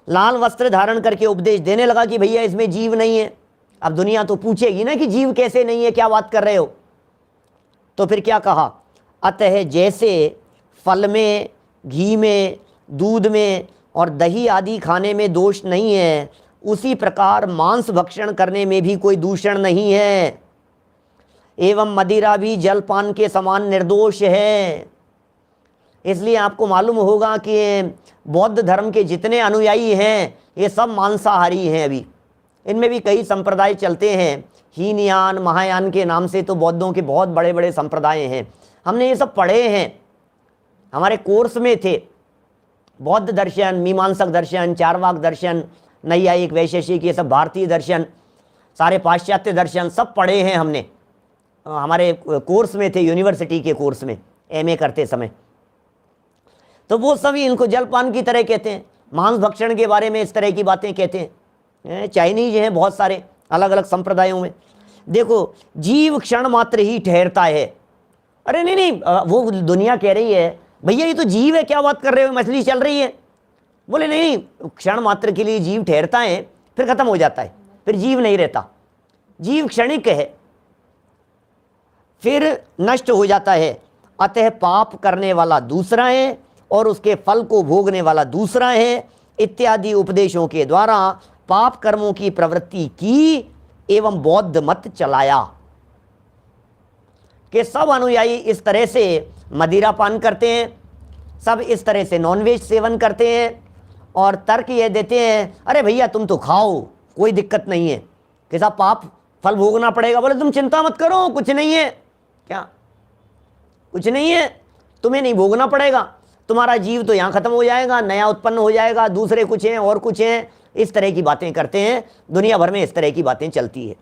लाल वस्त्र धारण करके उपदेश देने लगा कि भैया इसमें जीव नहीं है। अब दुनिया तो पूछेगी ना कि जीव कैसे नहीं है, क्या बात कर रहे हो? तो फिर क्या कहा? अतः जैसे फल में, घी में, दूध में और दही आदि खाने में दोष नहीं है, उसी प्रकार मांस भक्षण करने में भी कोई दूषण नहीं है। एवं मदिरा भी जलपान के समान निर्दोष है। इसलिए आपको मालूम होगा कि बौद्ध धर्म के जितने अनुयायी हैं ये सब मांसाहारी हैं। अभी इनमें भी कई संप्रदाय चलते हैं, हीनयान महायान के नाम से तो बौद्धों के बहुत बड़े बड़े संप्रदाय हैं। हमने ये सब पढ़े हैं, हमारे कोर्स में थे। बौद्ध दर्शन, मीमांसक दर्शन, चारवाक दर्शन, नैयायिक, वैशेषिक, ये सब भारतीय दर्शन, सारे पाश्चात्य दर्शन सब पढ़े हैं हमने, हमारे कोर्स में थे, यूनिवर्सिटी के कोर्स में एमए करते समय। तो वो सभी इनको जलपान की तरह कहते हैं, मांस भक्षण के बारे में इस तरह की बातें कहते हैं। चाइनीज हैं बहुत सारे अलग अलग संप्रदायों में। देखो, जीव क्षण मात्र ही ठहरता है। अरे नहीं नहीं, वो दुनिया कह रही है भैया ये तो जीव है, क्या बात कर रहे हो, मछली चल रही है। बोले नहीं, क्षण मात्र के लिए जीव ठहरता है, फिर खत्म हो जाता है, फिर जीव नहीं रहता। जीव क्षणिक है, फिर नष्ट हो जाता है। अतः पाप करने वाला दूसरा है और उसके फल को भोगने वाला दूसरा है। इत्यादि उपदेशों के द्वारा पाप कर्मों की प्रवृत्ति की एवं बौद्ध मत चलाया कि सब अनुयायी इस तरह से मदिरा पान करते हैं, सब इस तरह से नॉनवेज सेवन करते हैं और तर्क ये देते हैं अरे भैया तुम तो खाओ, कोई दिक्कत नहीं है, कि साहब पाप फल भोगना पड़ेगा। बोले तुम चिंता मत करो, कुछ नहीं है। क्या कुछ नहीं है? तुम्हें नहीं भोगना पड़ेगा, तुम्हारा जीव तो यहाँ खत्म हो जाएगा, नया उत्पन्न हो जाएगा, दूसरे कुछ हैं और कुछ हैं। इस तरह की बातें करते हैं, दुनिया भर में इस तरह की बातें चलती है।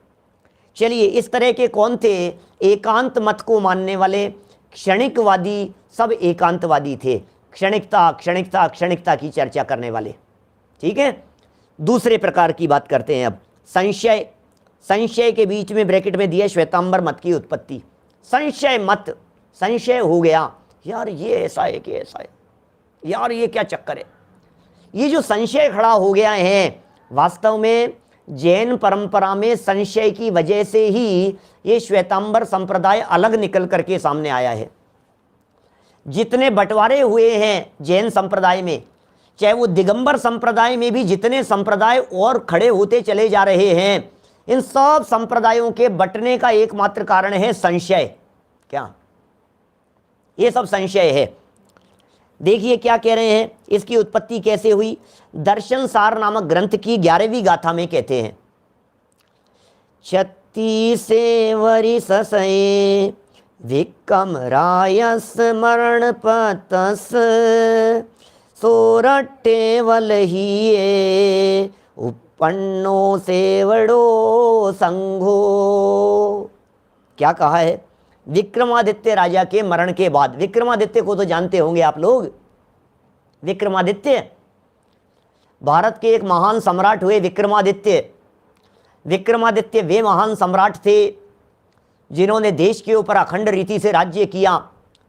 चलिए, इस तरह के कौन थे? एकांत मत को मानने वाले क्षणिकवादी, सब एकांतवादी थे। क्षणिकता क्षणिकता क्षणिकता की चर्चा करने वाले। ठीक है, दूसरे प्रकार की बात करते हैं अब, संशय। संशय के बीच में ब्रैकेट में दिया श्वेतांबर मत की उत्पत्ति। संशय मत, संशय हो गया यार ये ऐसा है कि ऐसा है, यार ये क्या चक्कर है। ये जो संशय खड़ा हो गया है, वास्तव में जैन परंपरा में संशय की वजह से ही ये श्वेतांबर संप्रदाय अलग निकल करके सामने आया है। जितने बंटवारे हुए हैं जैन संप्रदाय में, चाहे वो दिगंबर संप्रदाय में भी जितने संप्रदाय और खड़े होते चले जा रहे हैं, इन सब संप्रदायों के बंटने का एकमात्र कारण है संशय। क्या? ये सब संशय है। देखिए क्या कह रहे हैं, इसकी उत्पत्ति कैसे हुई। दर्शन सार नामक ग्रंथ की 11वीं गाथा में कहते हैं, 36 वरिस सये विक्रम राय स्मरण पतस सोरठे वलहिए उपन्नो सेवड़ो संघो। क्या कहा है? विक्रमादित्य राजा के मरण के बाद, विक्रमादित्य को तो जानते होंगे आप लोग। विक्रमादित्य भारत के एक महान सम्राट हुए विक्रमादित्य। विक्रमादित्य वे महान सम्राट थे जिन्होंने देश के ऊपर अखंड रीति से राज्य किया।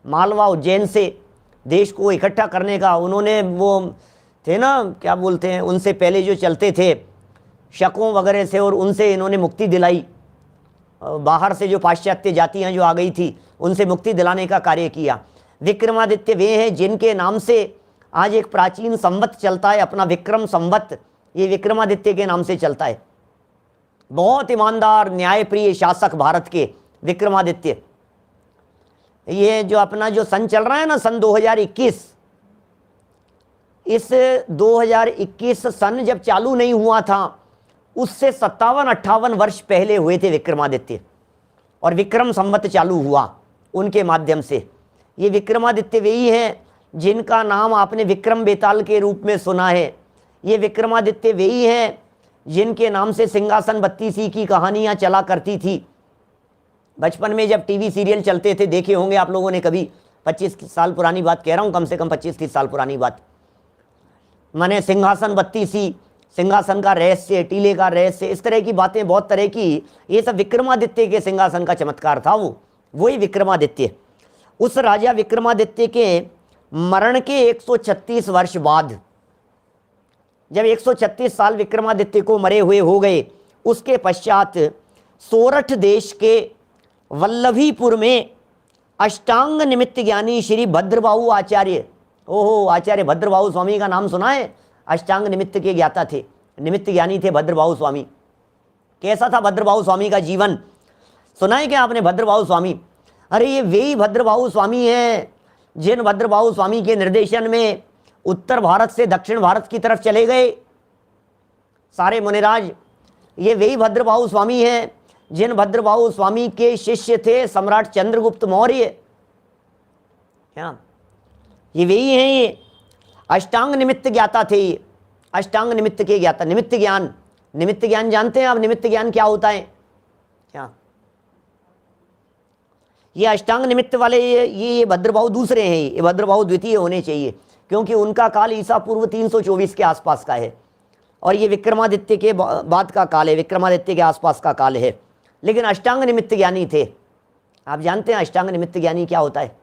मालवा उज्जैन से देश को इकट्ठा करने का उन्होंने, वो थे ना क्या बोलते हैं, उनसे पहले जो चलते थे शकों वगैरह से, और उनसे इन्होंने मुक्ति दिलाई। बाहर से जो पाश्चात्य जातियां जो आ गई थी उनसे मुक्ति दिलाने का कार्य किया। विक्रमादित्य वे हैं जिनके नाम से आज एक प्राचीन संवत चलता है, अपना विक्रम संवत, ये विक्रमादित्य के नाम से चलता है। बहुत ईमानदार न्यायप्रिय शासक भारत के विक्रमादित्य। ये जो अपना जो सन चल रहा है ना, सन 2021, इस 2021 सन जब चालू नहीं हुआ था, उससे 57-58 वर्ष पहले हुए थे विक्रमादित्य, और विक्रम संवत चालू हुआ उनके माध्यम से। ये विक्रमादित्य वही हैं जिनका नाम आपने विक्रम बेताल के रूप में सुना है। ये विक्रमादित्य वही हैं जिनके नाम से सिंहासन बत्तीसी की कहानियां चला करती थी। बचपन में जब टीवी सीरियल चलते थे, देखे होंगे आप लोगों ने कभी। 25 साल पुरानी बात कह रहा हूँ, कम से कम 25-30 साल पुरानी बात। मैंने सिंहासन बत्तीसी, सिंहासन का रहस्य, टीले का रहस्य, इस तरह की बातें, बहुत तरह की, ये सब विक्रमादित्य के सिंहासन का चमत्कार था। वही विक्रमादित्य। उस राजा विक्रमादित्य के मरण के 136 वर्ष बाद, जब 136 साल विक्रमादित्य को मरे हुए हो गए, उसके पश्चात सोरठ देश के वल्लभीपुर में अष्टांग निमित्त ज्ञानी श्री भद्रबाहु आचार्य, ओहो आचार्य भद्रबाहु स्वामी का नाम सुना है? अष्टांग निमित्त के ज्ञाता थे, निमित्त ज्ञानी थे भद्रबाहु स्वामी। कैसा था भद्रबाहु स्वामी का जीवन, सुना है क्या आपने? भद्रबाहु स्वामी, अरे ये वे ही भद्रबाहु स्वामी हैं जिन भद्रबाहु स्वामी के निर्देशन में उत्तर भारत से दक्षिण भारत की तरफ चले गए सारे मुनिराज, ये वही भद्रबाहु स्वामी हैं जिन भद्रबाहु स्वामी के शिष्य थे सम्राट चंद्रगुप्त मौर्य। क्या ये वही हैं? ये अष्टांग निमित्त ज्ञाता थे। ये अष्टांग निमित्त के ज्ञाता। निमित्त ज्ञान, निमित्त ज्ञान जानते हैं आप? निमित्त ज्ञान क्या होता है? क्या ये अष्टांग निमित्त वाले ये भद्रबाहु दूसरे हैं। ये भद्रबाहु द्वितीय होने चाहिए, क्योंकि उनका काल ईसा पूर्व 324 के आसपास का है और ये विक्रमादित्य के बाद का काल है, विक्रमादित्य के आसपास का काल है। लेकिन अष्टांग निमित्त ज्ञानी थे। आप जानते हैं अष्टांग निमित्त ज्ञानी क्या होता है?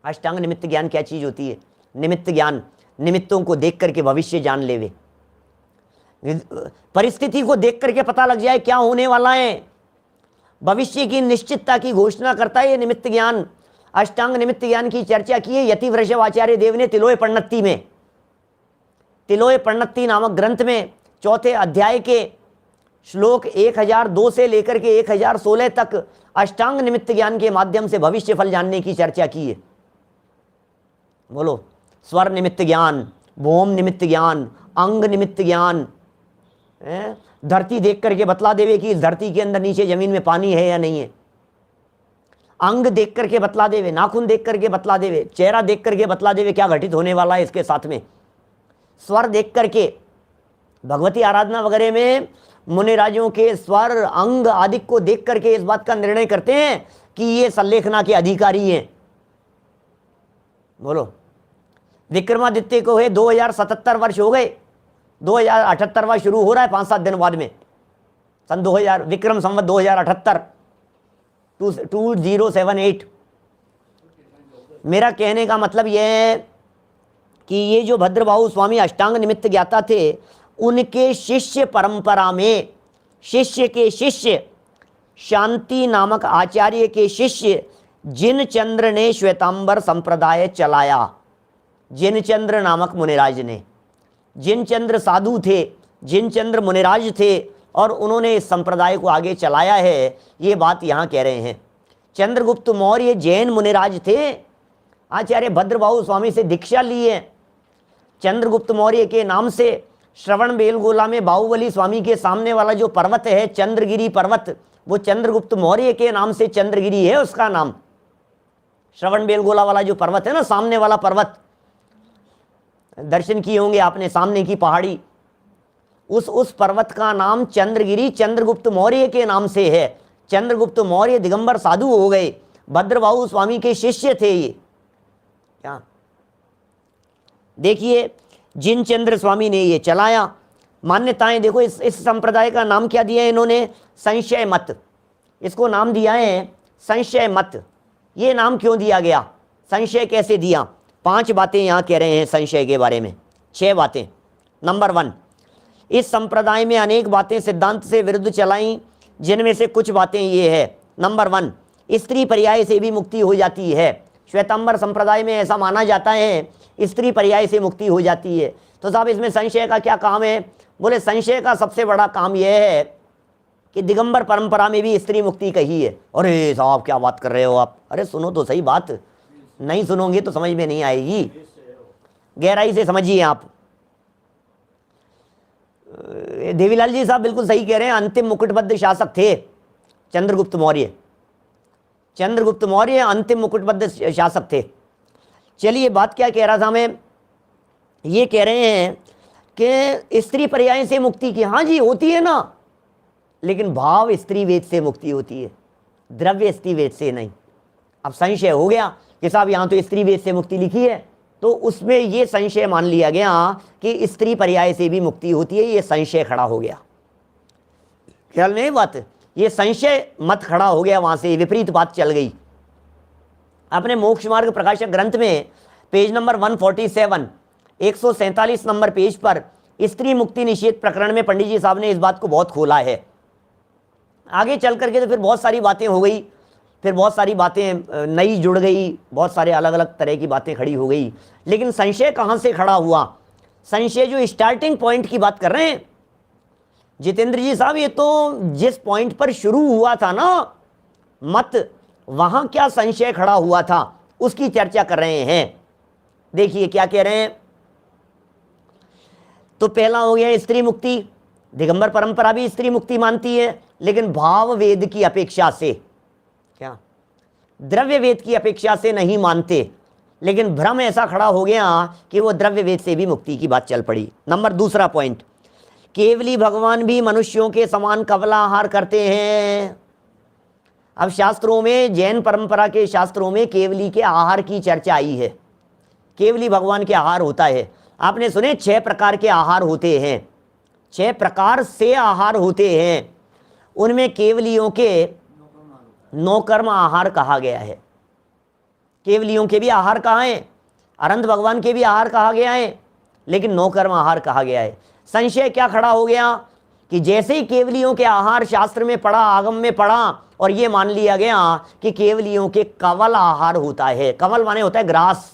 अष्टांग निमित्त ज्ञान क्या चीज होती है? निमित्त ज्ञान, निमित्तों को देख करके भविष्य जान लेवे, परिस्थिति को देख करके पता लग जाए क्या होने वाला है, भविष्य की निश्चितता की घोषणा करता है ये निमित्त ज्ञान। अष्टांग निमित्त ज्ञान की चर्चा की है यति वृषभ आचार्य देव ने तिलोय प्रणत्ति में। तिलोय प्रणत्ति नामक ग्रंथ में चौथे अध्याय के श्लोक 1002 से लेकर के 1016 तक अष्टांग निमित्त ज्ञान के माध्यम से भविष्य फल जानने की चर्चा की है। बोलो, स्वर निमित्त ज्ञान, भौम निमित्त ज्ञान, अंग निमित्त ज्ञान, धरती देख करके बतला देवे कि इस धरती के अंदर नीचे जमीन में पानी है या नहीं है। अंग देख करके बतला देवे, नाखून देख करके बतला देवे, चेहरा देख करके बतला देवे क्या घटित होने वाला है इसके साथ में। स्वर देख करके, भगवती आराधना वगैरह में मुनिराजों के स्वर अंग आदि को देख करके इस बात का निर्णय करते हैं कि ये संलेखना के अधिकारी हैं। बोलो, विक्रमादित्य को है 2077 वर्ष हो गए, 2078वां शुरू हो रहा है 5-7 दिन बाद में, सन 2000 विक्रम संवत 2078 2078। मेरा कहने का मतलब यह है कि ये जो भद्रबाहु स्वामी अष्टांग निमित्त ज्ञाता थे, उनके शिष्य परंपरा में शिष्य के शिष्य शांति नामक आचार्य के शिष्य जिनचंद्र ने श्वेतांबर संप्रदाय चलाया। जिनचंद्र नामक मुनिराज ने, जिनचंद्र साधु थे, जिनचंद्र मुनिराज थे और उन्होंने इस संप्रदाय को आगे चलाया है, ये बात यहाँ कह रहे हैं। चंद्रगुप्त मौर्य जैन मुनिराज थे, आचार्य भद्रबाहु स्वामी से दीक्षा ली है। चंद्रगुप्त मौर्य के नाम से श्रवण बेलगोला में बाहुबली स्वामी के सामने वाला जो पर्वत है चंद्रगिरी पर्वत, वो चंद्रगुप्त मौर्य के नाम से चंद्रगिरी है उसका नाम। श्रवण बेलगोला वाला जो पर्वत है ना, सामने वाला पर्वत, दर्शन किए होंगे आपने, सामने की पहाड़ी, उस पर्वत का नाम चंद्रगिरी चंद्रगुप्त मौर्य के नाम से है। चंद्रगुप्त मौर्य दिगंबर साधु हो गए, भद्रबाहु स्वामी के शिष्य थे ये। क्या देखिए, जिनचंद्र स्वामी ने ये चलाया। मान्यताएं देखो, इस संप्रदाय का नाम क्या दिया है इन्होंने? संशय मत। इसको नाम दिया है संशय मत। ये नाम क्यों दिया गया? संशय कैसे दिया? 5 बातें यहाँ कह रहे हैं संशय के बारे में, 6 बातें। नंबर 1, इस संप्रदाय में अनेक बातें सिद्धांत से विरुद्ध चलाई, जिनमें से कुछ बातें ये है। नंबर 1, स्त्री पर्याय से भी मुक्ति हो जाती है। श्वेतांबर संप्रदाय में ऐसा माना जाता है स्त्री पर्याय से मुक्ति हो जाती है। तो साहब इसमें संशय का क्या काम है? बोले संशय का सबसे बड़ा काम यह है कि दिगंबर परंपरा में भी स्त्री मुक्ति कही है। अरे साहब क्या बात कर रहे हो आप? अरे सुनो तो सही बात, नहीं सुनोगे तो समझ में नहीं आएगी, गहराई से समझिए आप। देवीलाल जी साहब बिल्कुल सही कह रहे हैं, अंतिम मुकुटबद्ध शासक थे चंद्रगुप्त मौर्य। चंद्रगुप्त मौर्य अंतिम मुकुटबद्ध शासक थे। चलिए, बात क्या कह रहा था मैं? ये कह रहे हैं कि स्त्री पर्याय से मुक्ति की, हाँ जी होती है ना, लेकिन भाव स्त्री वेद से मुक्ति होती है, द्रव्य स्त्री वेद से नहीं। अब संशय हो गया कि साहब यहाँ तो स्त्री वेद से मुक्ति लिखी है, तो उसमें ये संशय मान लिया गया कि स्त्री पर्याय से भी मुक्ति होती है। ये संशय खड़ा हो गया, ख्याल नहीं बात, ये संशय मत खड़ा हो गया, वहां से विपरीत बात चल गई। अपने मोक्ष मार्ग प्रकाशक ग्रंथ में पेज नंबर 147 147 नंबर पेज पर स्त्री मुक्ति निषेध प्रकरण में पंडित जी साहब ने इस बात को बहुत खोला है। आगे चल करके तो फिर बहुत सारी बातें हो गई, फिर बहुत सारी बातें नई जुड़ गई, बहुत सारे अलग अलग तरह की बातें खड़ी हो गई। लेकिन संशय कहाँ से खड़ा हुआ? संशय जो स्टार्टिंग पॉइंट की बात कर रहे हैं जितेंद्र जी साहब, ये तो जिस पॉइंट पर शुरू हुआ था ना मत, वहां क्या संशय खड़ा हुआ था उसकी चर्चा कर रहे हैं। देखिए क्या कह रहे हैं। तो पहला हो गया स्त्री मुक्ति। दिगंबर परंपरा भी स्त्री मुक्ति मानती है, लेकिन भाव वेद की अपेक्षा से, क्या द्रव्य वेद की अपेक्षा से नहीं मानते। लेकिन भ्रम ऐसा खड़ा हो गया कि वो द्रव्य वेद से भी मुक्ति की बात चल पड़ी। नंबर दूसरा पॉइंट, केवली भगवान भी मनुष्यों के समान कवलाहार करते हैं। अब शास्त्रों में, जैन परंपरा के शास्त्रों में केवली के आहार की चर्चा आई है। केवली भगवान के आहार होता है। आपने सुने 6 प्रकार के आहार होते हैं, 6 प्रकार से आहार होते हैं। उनमें केवलियों के 9 कर्म आहार कहा गया है। केवलियों के भी आहार कहाँ हैं? अनंत भगवान के भी आहार कहा गया है, लेकिन 9 कर्म आहार कहा गया है। संशय क्या खड़ा हो गया कि जैसे ही केवलियों के आहार शास्त्र में पढ़ा, आगम में पढ़ा, और ये मान लिया गया कि केवलियों के कवल आहार होता है। कवल माने होता है ग्रास।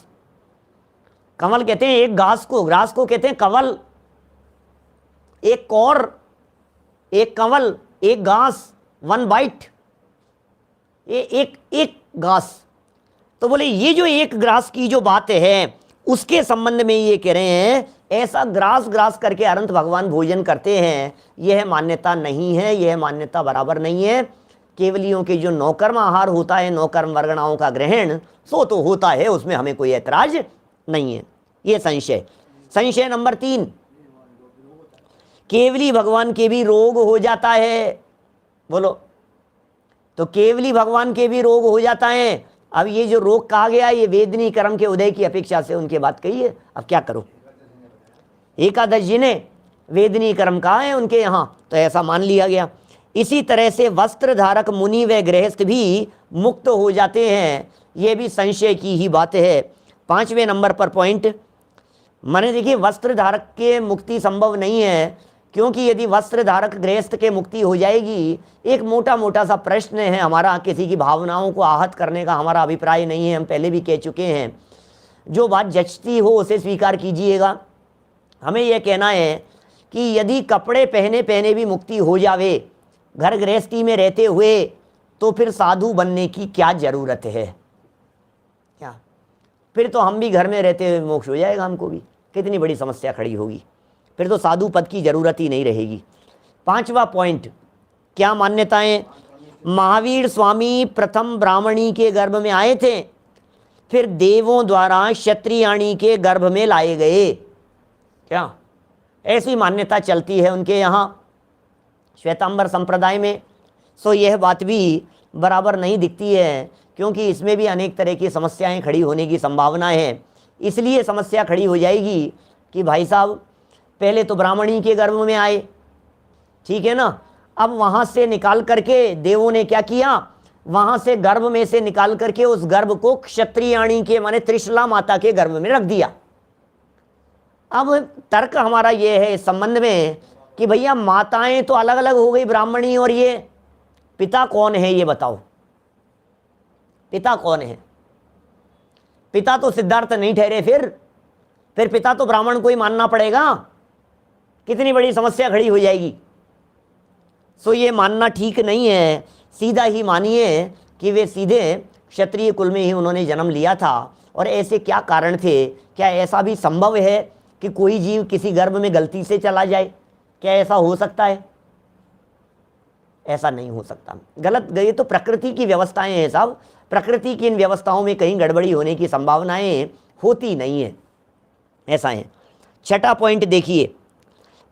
कवल कहते हैं एक घास को, ग्रास को कहते हैं कवल। एक कौर, एक कवल, एक घास, 1 बाइट, एक घास। तो बोले ये जो एक ग्रास की जो बात है, उसके संबंध में ये कह रहे हैं ऐसा ग्रास ग्रास करके अनंत भगवान भोजन करते हैं, यह मान्यता नहीं है, यह मान्यता बराबर नहीं है। केवलियों के जो 9 कर्म आहार होता है, 9 कर्म वर्गणाओं का ग्रहण, सो तो होता है, उसमें हमें कोई ऐतराज नहीं है। ये संशय। संशय नंबर 3, केवली भगवान के भी रोग हो जाता है। बोलो, तो केवली भगवान के भी रोग हो जाता है। अब ये जो रोग कहा गया, ये वेदनी कर्म के उदय की अपेक्षा से उनके बात कही है। अब क्या करो, एकादश जी ने वेदनी कर्म कहा है उनके यहाँ, तो ऐसा मान लिया गया। इसी तरह से वस्त्र धारक मुनि व गृहस्थ भी मुक्त हो जाते हैं, ये भी संशय की ही बात है। 5वें नंबर पर पॉइंट, माने देखिए वस्त्र धारक के मुक्ति संभव नहीं है, क्योंकि यदि वस्त्र धारक गृहस्थ के मुक्ति हो जाएगी, एक मोटा मोटा सा प्रश्न है हमारा, किसी की भावनाओं को आहत करने का हमारा अभिप्राय नहीं है, हम पहले भी कह चुके हैं। जो बात जचती हो उसे स्वीकार कीजिएगा। हमें यह कहना है कि यदि कपड़े पहने पहने भी मुक्ति हो जावे घर गृहस्थी में रहते हुए, तो फिर साधु बनने की क्या जरूरत है? क्या फिर तो हम भी घर में रहते हुए मोक्ष हो जाएगा हमको भी, कितनी बड़ी समस्या खड़ी होगी, फिर तो साधु पद की जरूरत ही नहीं रहेगी। 5वां पॉइंट, क्या मान्यताएं? महावीर स्वामी प्रथम ब्राह्मणी के गर्भ में आए थे, फिर देवों द्वारा क्षत्रियाणी के गर्भ में लाए गए। क्या ऐसी मान्यता चलती है उनके यहाँ श्वेतांबर संप्रदाय में? सो यह बात भी बराबर नहीं दिखती है, क्योंकि इसमें भी अनेक तरह की समस्याएं खड़ी होने की संभावना है। इसलिए समस्या खड़ी हो जाएगी कि भाई साहब पहले तो ब्राह्मणी के गर्भ में आए, ठीक है ना, अब वहाँ से निकाल करके देवों ने क्या किया, वहाँ से गर्भ में से निकाल करके उस गर्भ को क्षत्रियाणी के माने त्रिशला माता के गर्भ में रख दिया। अब तर्क हमारा ये है इस संबंध में कि भैया माताएं तो अलग अलग हो गई ब्राह्मणी, और ये पिता कौन है ये बताओ, पिता कौन है? पिता तो सिद्धार्थ नहीं ठहरे, फिर पिता तो ब्राह्मण को ही मानना पड़ेगा, कितनी बड़ी समस्या खड़ी हो जाएगी। सो ये मानना ठीक नहीं है। सीधा ही मानिए कि वे सीधे क्षत्रिय कुल में ही उन्होंने जन्म लिया था, और ऐसे क्या कारण थे? क्या ऐसा भी संभव है कि कोई जीव किसी गर्भ में गलती से चला जाए? क्या ऐसा हो सकता है? ऐसा नहीं हो सकता, गलत। ये तो प्रकृति की व्यवस्थाएं हैं साहब, प्रकृति की इन व्यवस्थाओं में कहीं गड़बड़ी होने की संभावनाएं होती नहीं है, ऐसा है। 6वां पॉइंट देखिए,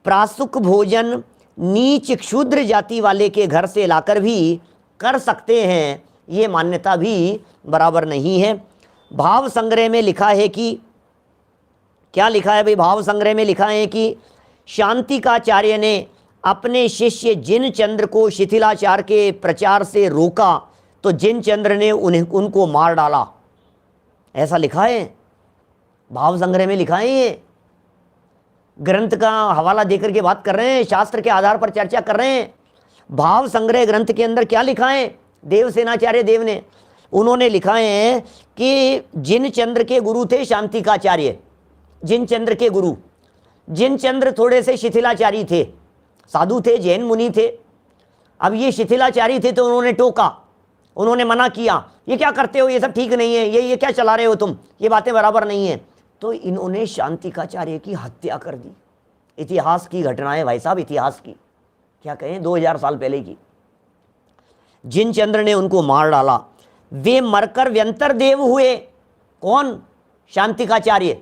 प्रासुक भोजन नीच क्षुद्र जाति वाले के घर से लाकर भी कर सकते हैं, ये मान्यता भी बराबर नहीं है। भाव संग्रह में लिखा है कि, क्या लिखा है भाई? भाव संग्रह में लिखा है कि शांतिकाचार्य ने अपने शिष्य जिनचंद्र को शिथिलाचार के प्रचार से रोका, तो जिनचंद्र ने उनको मार डाला, ऐसा लिखा है भाव संग्रह में लिखा है। ये ग्रंथ का हवाला देकर के बात कर रहे हैं, शास्त्र के आधार पर चर्चा कर रहे हैं। भाव संग्रह ग्रंथ के अंदर क्या लिखा है? देवसेनाचार्य देव ने, उन्होंने लिखा है कि जिनचंद्र के गुरु थे शांतिकाचार्य, जिनचंद्र के गुरु। जिनचंद्र थोड़े से शिथिलाचारी थे, साधु थे, जैन मुनि थे। अब ये शिथिलाचारी थे तो उन्होंने टोका, उन्होंने मना किया, ये क्या करते हो, ये सब ठीक नहीं है, ये क्या चला रहे हो तुम, ये बातें बराबर नहीं है। तो इन्होंने शांतिकाचार्य की हत्या कर दी। इतिहास की घटना है भाई साहब, इतिहास की, क्या कहें, 2000 साल पहले की। जिनचंद्र ने उनको मार डाला। वे मरकर व्यंतर देव हुए। कौन? शांतिकाचार्य।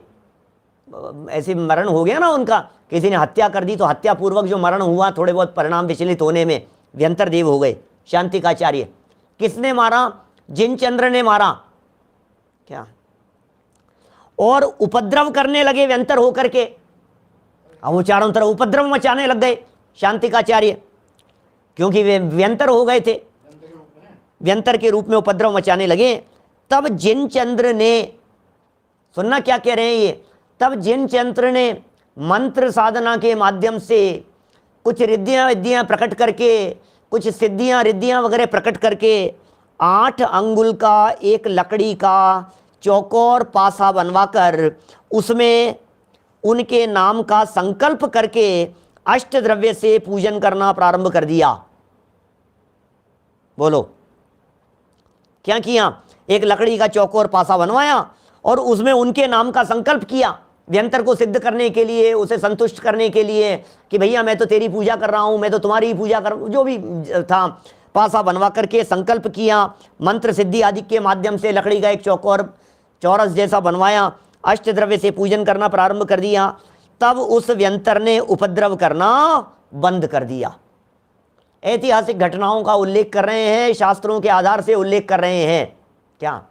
ऐसे मरण हो गया ना उनका, किसी ने हत्या कर दी तो हत्या पूर्वक जो मरण हुआ, थोड़े बहुत परिणाम विचलित होने में व्यंतर देव हो गए शांतिकाचार्य। किसने मारा? जिनचंद्र ने मारा। क्या? और उपद्रव करने लगे व्यंतर होकर के। अब वो चारों तरफ उपद्रव मचाने लग गए शांतिकाचार्य, क्योंकि वे व्यंतर हो गए थे, व्यंतर के रूप में उपद्रव मचाने लगे। तब जिनचंद्र ने, सुनना क्या कह रहे हैं ये, तब जिनचंद्र ने मंत्र साधना के माध्यम से कुछ रिद्धियां विद्यां प्रकट करके, कुछ सिद्धियां रिद्धियां वगैरह प्रकट करके 8 अंगुल का एक लकड़ी का चौकोर पासा बनवाकर उसमें उनके नाम का संकल्प करके अष्ट द्रव्य से पूजन करना प्रारंभ कर दिया। बोलो क्या किया? एक लकड़ी का चौकोर पासा बनवाया और उसमें उनके नाम का संकल्प किया, व्यंतर को सिद्ध करने के लिए, उसे संतुष्ट करने के लिए कि भैया मैं तो तेरी पूजा कर रहा हूं, मैं तो तुम्हारी ही पूजा कर, जो भी था, पासा बनवा करके संकल्प किया, मंत्र सिद्धि आदि के माध्यम से लकड़ी का एक चौकोर चौरस जैसा बनवाया, अष्ट द्रव्य से पूजन करना प्रारंभ कर दिया। तब उस व्यंतर ने उपद्रव करना बंद कर दिया। ऐतिहासिक घटनाओं का उल्लेख कर रहे हैं, शास्त्रों के आधार से उल्लेख कर रहे हैं। क्या?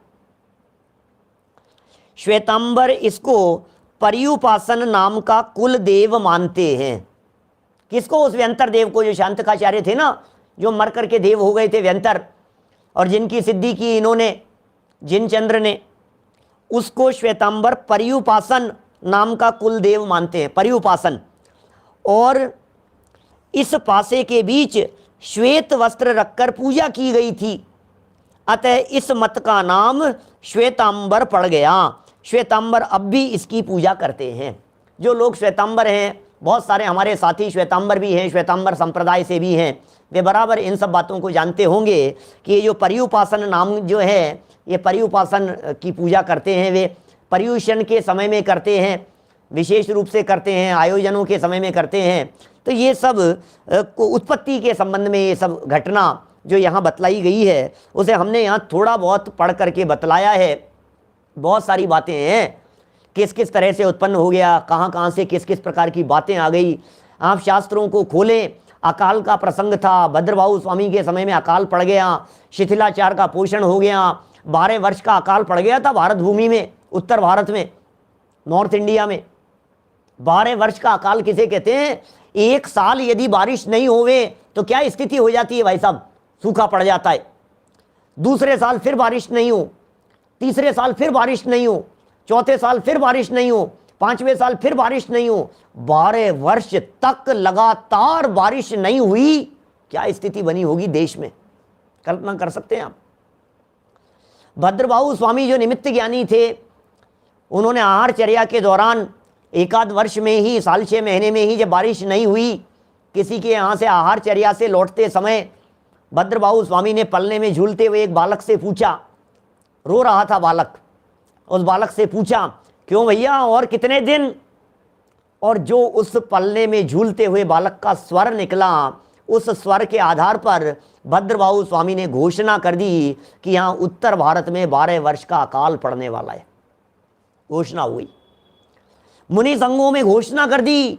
श्वेतांबर इसको पर्युपासन नाम का कुल देव मानते हैं। किसको? उस व्यंतर देव को, जो शांतिकाचार्य थे ना, जो मर करके देव हो गए थे व्यंतर, और जिनकी सिद्धि की इन्होंने, जिनचंद्र ने, उसको श्वेतांबर पर्युपासन नाम का कुल देव मानते हैं, पर्युपासन। और इस पासे के बीच श्वेत वस्त्र रखकर पूजा की गई थी, अतः इस मत का नाम श्वेतांबर पड़ गया। श्वेतांबर अब भी इसकी पूजा करते हैं। जो लोग श्वेतांबर हैं, बहुत सारे हमारे साथी श्वेतांबर भी हैं, श्वेतांबर संप्रदाय से भी हैं, वे बराबर इन सब बातों को जानते होंगे कि ये जो पर्युपासन नाम जो है, ये पर्युपासन की पूजा करते हैं। वे पर्युषण के समय में करते हैं, विशेष रूप से करते हैं, आयोजनों के समय में करते हैं। तो ये सब उत्पत्ति के संबंध में ये सब घटना जो यहाँ बतलाई गई है, उसे हमने यहाँ थोड़ा बहुत पढ़ करके बतलाया है। बहुत सारी बातें हैं, किस किस तरह से उत्पन्न हो गया, कहाँ कहाँ से किस किस प्रकार की बातें आ गई। आप शास्त्रों को खोलें, अकाल का प्रसंग था, भद्रबाहु स्वामी के समय में अकाल पड़ गया, शिथिलाचार का पोषण हो गया, 12 वर्ष का अकाल पड़ गया था भारत भूमि में, उत्तर भारत में, नॉर्थ इंडिया में। 12 वर्ष का अकाल किसे कहते हैं? 1 साल यदि बारिश नहीं होवे तो क्या स्थिति हो जाती है भाई साहब? सूखा पड़ जाता है। दूसरे साल फिर बारिश नहीं हो, तीसरे साल फिर बारिश नहीं हो, चौथे साल फिर बारिश नहीं हो, 5वें साल फिर बारिश नहीं हो, 12 वर्ष तक लगातार बारिश नहीं हुई, क्या स्थिति बनी होगी देश में? कल्पना कर सकते हैं आप? भद्रबाहु स्वामी जो निमित्त ज्ञानी थे, उन्होंने आहारचर्या के दौरान एकाध वर्ष में ही, साल 6 महीने में ही जब बारिश नहीं हुई, किसी के यहाँ से आहारचर्या से लौटते समय भद्रबाहु स्वामी ने पलने में झूलते हुए एक बालक से पूछा, रो रहा था बालक, उस बालक से पूछा, क्यों भैया और कितने दिन? और जो उस पलने में झूलते हुए बालक का स्वर निकला, उस स्वर के आधार पर भद्रबाहु स्वामी ने घोषणा कर दी कि यहाँ उत्तर भारत में 12 वर्ष का अकाल पड़ने वाला है। घोषणा हुई, मुनि संघों में घोषणा कर दी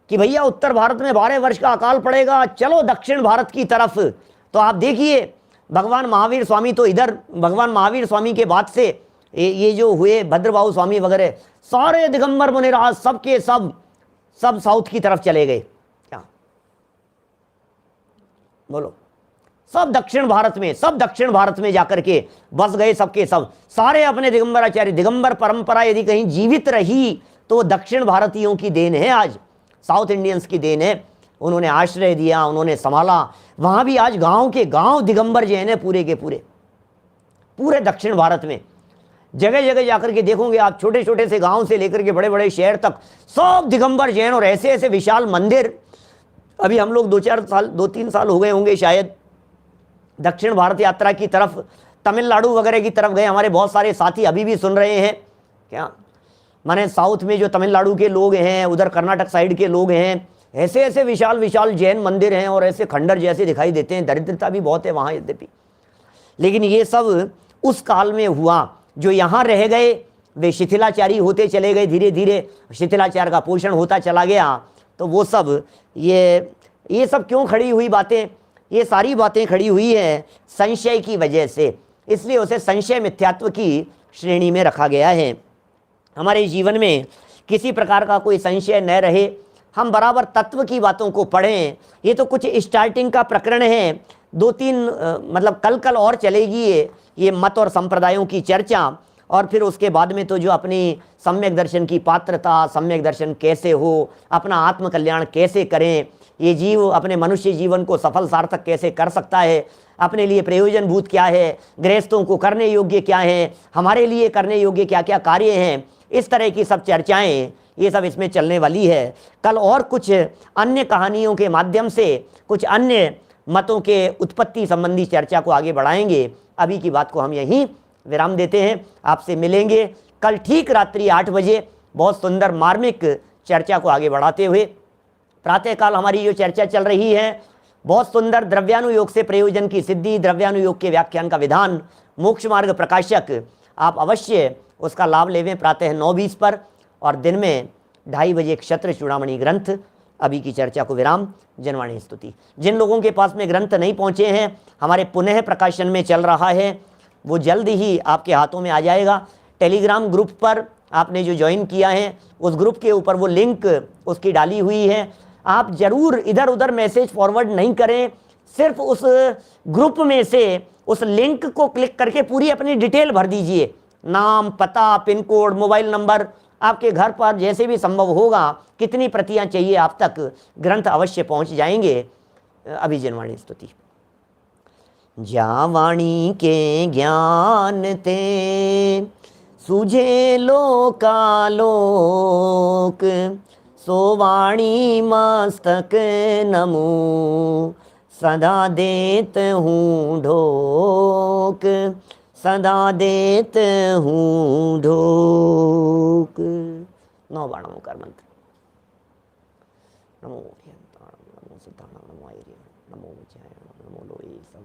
कि भैया उत्तर भारत में 12 वर्ष का अकाल पड़ेगा, चलो दक्षिण भारत की तरफ। तो आप देखिए, भगवान महावीर स्वामी तो इधर, भगवान महावीर स्वामी के बाद से ये जो हुए भद्रबाहु स्वामी वगैरह, सारे दिगंबर मुनिराज सबके सब साउथ की तरफ चले गए। क्या बोलो? सब दक्षिण भारत में, सब दक्षिण भारत में जाकर के बस गए सबके सब। सारे अपने दिगंबर आचार्य, दिगंबर परंपरा यदि कहीं जीवित रही तो वो दक्षिण भारतीयों की देन है, आज साउथ इंडियंस की देन है। उन्होंने आश्रय दिया, उन्होंने संभाला। वहां भी आज गांव के गांव दिगंबर जैन है, पूरे के पूरे दक्षिण भारत में। जगह जगह जाकर के देखोगे आप, छोटे छोटे से गांव से लेकर के बड़े बड़े शहर तक सब दिगंबर जैन, और ऐसे ऐसे विशाल मंदिर। अभी हम लोग 2-3 साल हो गए होंगे शायद, दक्षिण भारत यात्रा की तरफ, तमिलनाडु वगैरह की तरफ गए। हमारे बहुत सारे साथी अभी भी सुन रहे हैं क्या, माने साउथ में जो तमिलनाडु के लोग हैं, उधर कर्नाटक साइड के लोग हैं, ऐसे ऐसे विशाल विशाल जैन मंदिर हैं और ऐसे खंडर जैसे दिखाई देते हैं। दरिद्रता भी बहुत है वहाँ यद्यपि, लेकिन ये सब उस काल में हुआ। जो यहाँ रह गए वे शिथिलाचारी होते चले गए, धीरे धीरे शिथिलाचार का पोषण होता चला गया। तो वो सब ये सब क्यों खड़ी हुई बातें, ये सारी बातें खड़ी हुई है संशय की वजह से, इसलिए उसे संशय मिथ्यात्व की श्रेणी में रखा गया है। हमारे जीवन में किसी प्रकार का कोई संशय न रहे, हम बराबर तत्व की बातों को पढ़ें। ये तो कुछ स्टार्टिंग का प्रकरण है, 2-3 मतलब कल और चलेगी ये मत और संप्रदायों की चर्चा। और फिर उसके बाद में तो जो अपनी सम्यक दर्शन की पात्रता, सम्यक दर्शन कैसे हो, अपना आत्मकल्याण कैसे करें, ये जीव अपने मनुष्य जीवन को सफल सार्थक कैसे कर सकता है, अपने लिए प्रयोजनभूत क्या है, गृहस्थों को करने योग्य क्या है, हमारे लिए करने योग्य क्या क्या कार्य हैं, इस तरह की सब चर्चाएं ये सब इसमें चलने वाली है। कल और कुछ अन्य कहानियों के माध्यम से कुछ अन्य मतों के उत्पत्ति संबंधी चर्चा को आगे बढ़ाएंगे। अभी की बात को हम यहीं विराम देते हैं। आपसे मिलेंगे कल ठीक रात्रि 8 बजे बहुत सुंदर मार्मिक चर्चा को आगे बढ़ाते हुए। प्रातःकाल हमारी जो चर्चा चल रही है बहुत सुंदर, द्रव्यानुयोग से प्रयोजन की सिद्धि, द्रव्यानुयोग के व्याख्यान का विधान, मोक्ष मार्ग प्रकाशक, आप अवश्य उसका लाभ लेवें प्रातः 9:20 पर, और दिन में 2:30 बजे क्षत्र चूड़ामणि ग्रंथ। अभी की चर्चा को विराम। जनवाणी स्तुति। जिन लोगों के पास में ग्रंथ नहीं पहुँचे हैं, हमारे पुनः प्रकाशन में चल रहा है, वो जल्द ही आपके हाथों में आ जाएगा। टेलीग्राम ग्रुप पर आपने जो ज्वाइन किया है, उस ग्रुप के ऊपर वो लिंक उसकी डाली हुई है। आप जरूर इधर उधर मैसेज फॉरवर्ड नहीं करें, सिर्फ उस ग्रुप में से उस लिंक को क्लिक करके पूरी अपनी डिटेल भर दीजिए, नाम, पता, पिन कोड, मोबाइल नंबर, आपके घर पर जैसे भी संभव होगा कितनी प्रतियां चाहिए आप तक ग्रंथ अवश्य पहुंच जाएंगे। अभी जनवाणी स्तुति। जा वाणी के ज्ञान ते सूझे लोकालोक, सो वाणी मस्तक नमो, सदा देत हूँ ढोक, सदा देत हूँ ढोक। 9 बाणों का मंत्र। नमो नमो सिद्धाणं, नमो आयर्य, नमो विजयाय, नमो लोये सब